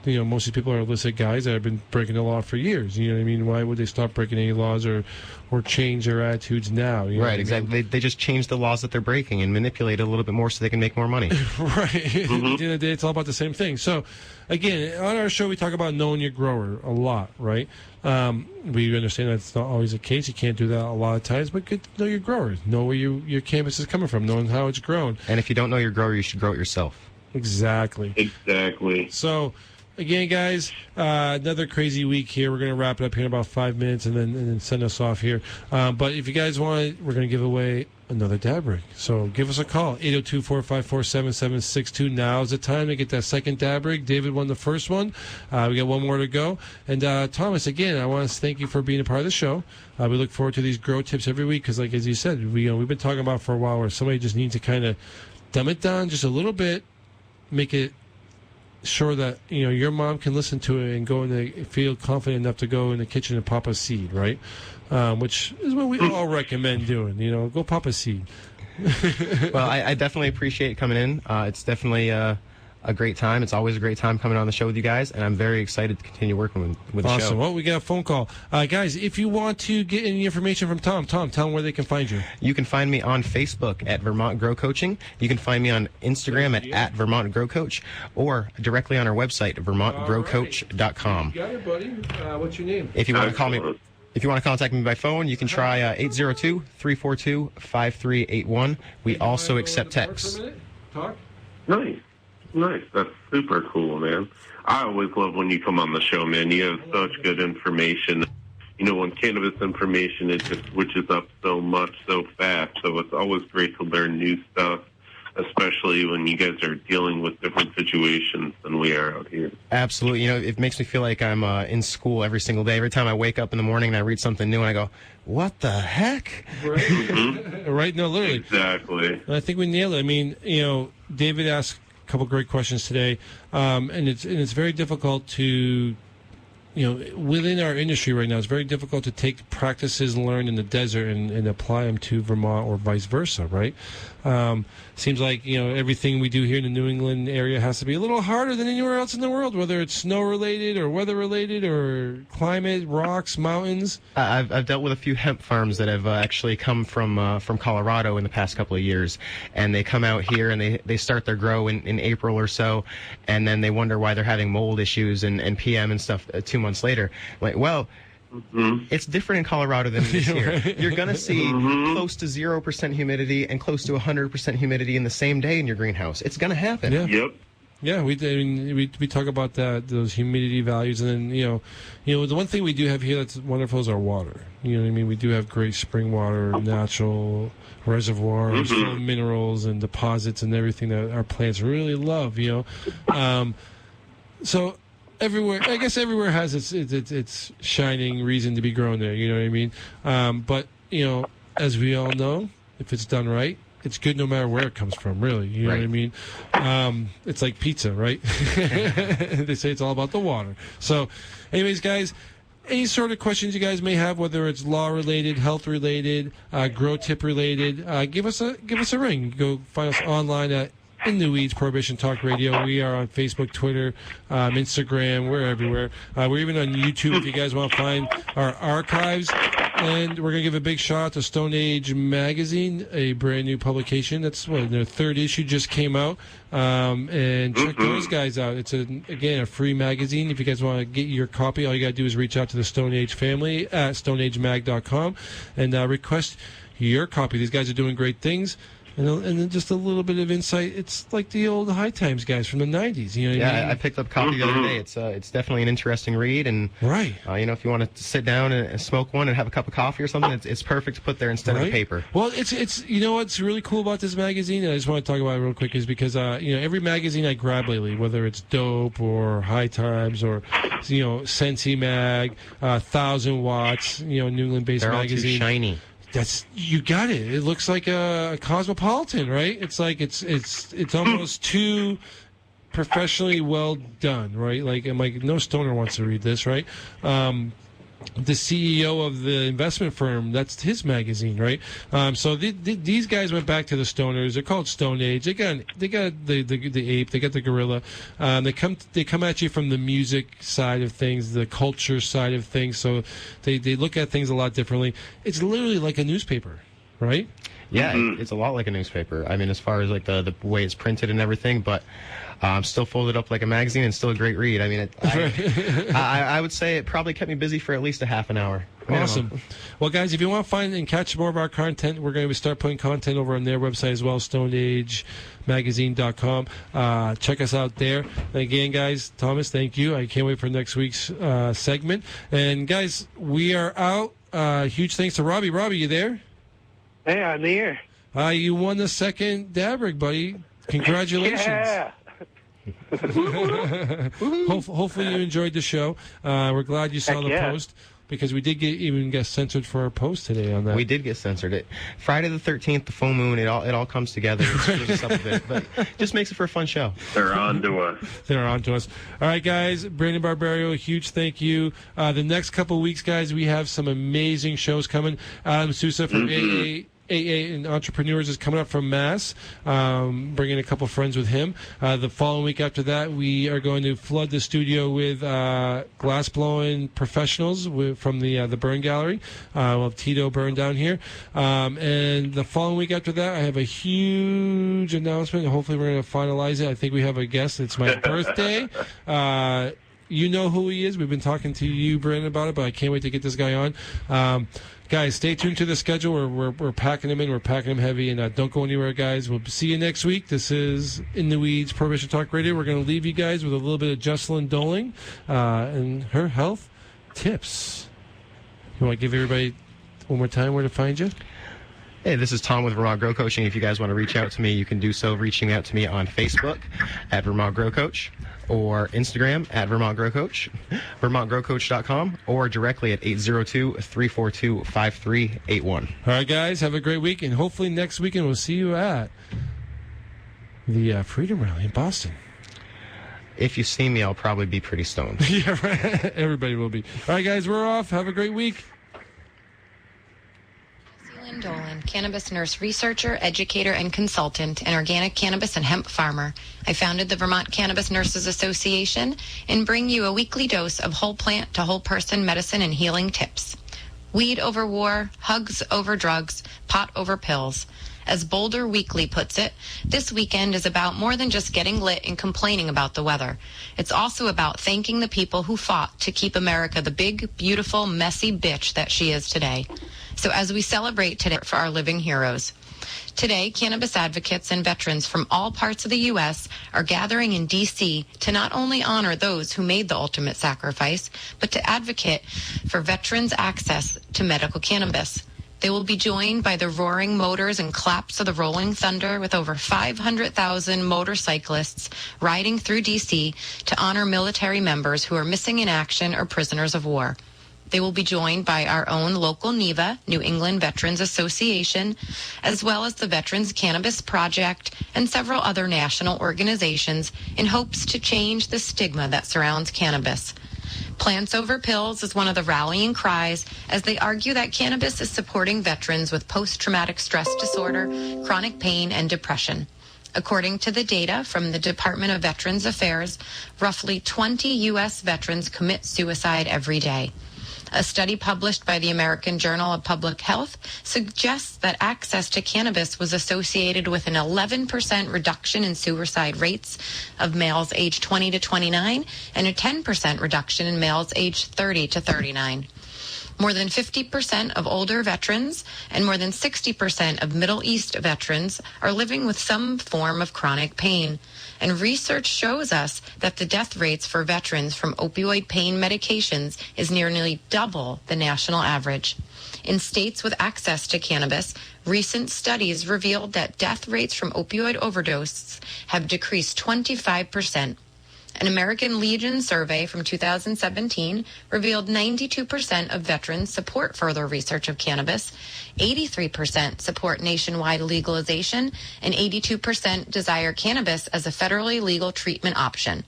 Most of these people are illicit guys that have been breaking the law for years. You know what I mean? Why would they stop breaking any laws or change their attitudes now? Right, exactly. They just change the laws that they're breaking and manipulate it a little bit more so they can make more money. Right. At the end of the day, it's all about the same thing. So, again, on our show, we talk about knowing your grower a lot, right? We understand that's not always the case. You can't do that a lot of times, but good to know your growers. Know where your cannabis is coming from, knowing how it's grown. And if you don't know your grower, you should grow it yourself. Exactly. So, again, guys, another crazy week here. We're going to wrap it up here in about 5 minutes and then send us off here. But if you guys want it, we're going to give away another dab rig. So give us a call, 802-454-7762. Now is the time to get that second dab rig. David won the first one. We got one more to go. And Thomas, again, I want to thank you for being a part of the show. We look forward to these grow tips every week because, like as you said, we've been talking about for a while where somebody just needs to kind of dumb it down just a little bit, make it sure that your mom can listen to it and feel confident enough to go in the kitchen and pop a seed, right? Which is what we all recommend doing. Go pop a seed. Well, I definitely appreciate coming in. It's definitely a great time. It's always a great time coming on the show with you guys, and I'm very excited to continue working with the show. Awesome. Well, we got a phone call. Guys, if you want to get any information from Tom, tell them where they can find you. You can find me on Facebook at Vermont Grow Coaching. You can find me on Instagram at Vermont Grow Coach, or directly on our website, vermontgrowcoach.com. You got it, buddy. What's your name? If you want to call me... If you want to contact me by phone, you can try 802-342-5381. We also accept texts. Talk. Nice. That's super cool, man. I always love when you come on the show, man. You have such good information. When cannabis information, it just switches up so much, so fast. So it's always great to learn new stuff, especially when you guys are dealing with different situations than we are out here. Absolutely. It makes me feel like I'm in school every single day. Every time I wake up in the morning and I read something new and I go, what the heck? Right. Right? No, literally. Exactly. I think we nailed it. I mean, David asked a couple great questions today, and it's very difficult to, within our industry right now, it's very difficult to take practices learned in the desert and apply them to Vermont or vice versa, right? Seems like, everything we do here in the New England area has to be a little harder than anywhere else in the world, whether it's snow-related or weather-related or climate, rocks, mountains. I've dealt with a few hemp farms that have actually come from Colorado in the past couple of years, and they come out here and they start their grow in April or so, and then they wonder why they're having mold issues and PM and stuff 2 months later. Like, well... It's different in Colorado than it is here. You're going to see close to 0% humidity and close to 100% humidity in the same day in your greenhouse. It's going to happen. Yeah. Yep. Yeah, we talk about those humidity values, and then the one thing we do have here that's wonderful is our water. You know what I mean? We do have great spring water, natural reservoirs, full of minerals and deposits and everything that our plants really love. So everywhere. I guess everywhere has its shining reason to be grown there. You know what I mean? But as we all know, if it's done right, it's good no matter where it comes from. Really, you know what I mean? It's like pizza, right? They say it's all about the water. So, anyways, guys. Any sort of questions you guys may have, whether it's law-related, health-related, grow tip-related, give us a ring. Go find us online at In the Weeds Prohibition Talk Radio. We are on Facebook, Twitter, Instagram. We're everywhere. We're even on YouTube if you guys want to find our archives. And we're going to give a big shout out to Stone Age Magazine, a brand new publication. That's their third issue just came out. And check those guys out. It's again a free magazine. If you guys want to get your copy, all you got to do is reach out to the Stone Age family at stoneagemag.com and request your copy. These guys are doing great things. And then just a little bit of insight. It's like the old High Times guys from the 90s. You know what I mean? I picked up a copy the other day. It's definitely an interesting read. And, right. If you want to sit down and smoke one and have a cup of coffee or something, it's perfect to put there instead of paper. Well, it's what's really cool about this magazine, and I just want to talk about it real quick, is because, every magazine I grab lately, whether it's Dope or High Times or, Sensi Mag, 1,000 Watts, New England-based magazine. They're all too shiny. You got it. It looks like a Cosmopolitan, right? It's like it's almost too professionally well done, right? Like, I'm like, no stoner wants to read this, right? The CEO of the investment firm, that's his magazine, right? So these guys went back to the stoners. They're called Stone Age. They got the ape. They got the gorilla. They come at you from the music side of things, the culture side of things. So they look at things a lot differently. It's literally like a newspaper, right? Yeah, it's a lot like a newspaper. I mean, as far as like the way it's printed and everything, but still folded up like a magazine and still a great read. I mean, I would say it probably kept me busy for at least a half an hour. Awesome. Well, guys, if you want to find and catch more of our content, we're going to start putting content over on their website as well, stoneagemagazine.com. Check us out there. And again, guys, Thomas, thank you. I can't wait for next week's segment. And, guys, we are out. Huge thanks to Robbie. Robbie, you there? Hey, I'm here. You won the second dab rig, buddy. Congratulations. Yeah. Hopefully you enjoyed the show. We're glad you saw the post, because we did get censored for our post today on that. We did get censored. Friday the 13th, the full moon, it all comes together. It screws us up a bit, but just makes it for a fun show. They're on to us. They're on to us. All right, guys. Brandon Barberio, a huge thank you. The next couple of weeks, guys, we have some amazing shows coming. Adam Sousa from AA and Entrepreneurs is coming up from Mass, bringing a couple friends with him. The following week after that, we are going to flood the studio with glass-blowing professionals from the Burn Gallery. We'll have Tito Burn down here. And the following week after that, I have a huge announcement. Hopefully we're going to finalize it. I think we have a guest. It's my birthday. You know who he is. We've been talking to you, Brandon, about it, but I can't wait to get this guy on. Guys, stay tuned to the schedule. We're packing him in. We're packing him heavy. And don't go anywhere, guys. We'll see you next week. This is In the Weeds Prohibition Talk Radio. We're going to leave you guys with a little bit of Jocelyn Doling and her health tips. You want to give everybody one more time where to find you? Hey, this is Tom with Vermont Grow Coaching. If you guys want to reach out to me, you can do so reaching out to me on Facebook at Vermont Grow Coach, or Instagram at Vermont Grow Coach, VermontGrowCoach.com, or directly at 802-342-5381. All right, guys, have a great week, and hopefully next weekend we'll see you at the Freedom Rally in Boston. If you see me, I'll probably be pretty stoned. Yeah, right. Everybody will be. All right, guys, we're off. Have a great week. Dolan, cannabis nurse researcher, educator, and consultant, and organic cannabis and hemp farmer. I founded the Vermont Cannabis Nurses Association and bring you a weekly dose of whole plant to whole person medicine and healing tips. Weed over war, hugs over drugs, pot over pills. As Boulder Weekly puts it, this weekend is about more than just getting lit and complaining about the weather. It's also about thanking the people who fought to keep America the big, beautiful, messy bitch that she is today. So as we celebrate today for our living heroes, today, cannabis advocates and veterans from all parts of the U.S. are gathering in D.C. to not only honor those who made the ultimate sacrifice, but to advocate for veterans' access to medical cannabis. They will be joined by the roaring motors and claps of the rolling thunder, with over 500,000 motorcyclists riding through D.C. to honor military members who are missing in action or prisoners of war. They will be joined by our own local NEVA, New England Veterans Association, as well as the Veterans Cannabis Project and several other national organizations, in hopes to change the stigma that surrounds cannabis. Plants Over Pills is one of the rallying cries, as they argue that cannabis is supporting veterans with post-traumatic stress disorder, chronic pain, and depression. According to the data from the Department of Veterans Affairs, roughly 20 U.S. veterans commit suicide every day. A study published by the American Journal of Public Health suggests that access to cannabis was associated with an 11% reduction in suicide rates of males aged 20 to 29 and a 10% reduction in males aged 30 to 39. More than 50% of older veterans and more than 60% of Middle East veterans are living with some form of chronic pain. And research shows us that the death rates for veterans from opioid pain medications is nearly double the national average. In states with access to cannabis, recent studies revealed that death rates from opioid overdoses have decreased 25%. An American Legion survey from 2017 revealed 92% of veterans support further research of cannabis, 83% support nationwide legalization, and 82% desire cannabis as a federally legal treatment option,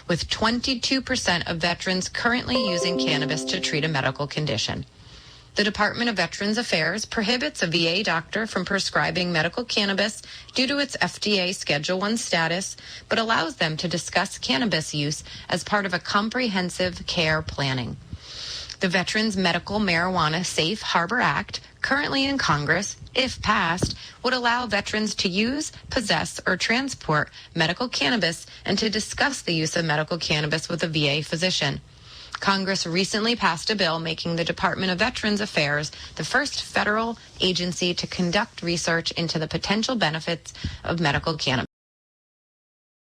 with 22% of veterans currently using cannabis to treat a medical condition. The Department of Veterans Affairs prohibits a VA doctor from prescribing medical cannabis due to its FDA Schedule I status, but allows them to discuss cannabis use as part of a comprehensive care planning. The Veterans Medical Marijuana Safe Harbor Act, currently in Congress, if passed, would allow veterans to use, possess, or transport medical cannabis and to discuss the use of medical cannabis with a VA physician. Congress recently passed a bill making the Department of Veterans Affairs the first federal agency to conduct research into the potential benefits of medical cannabis.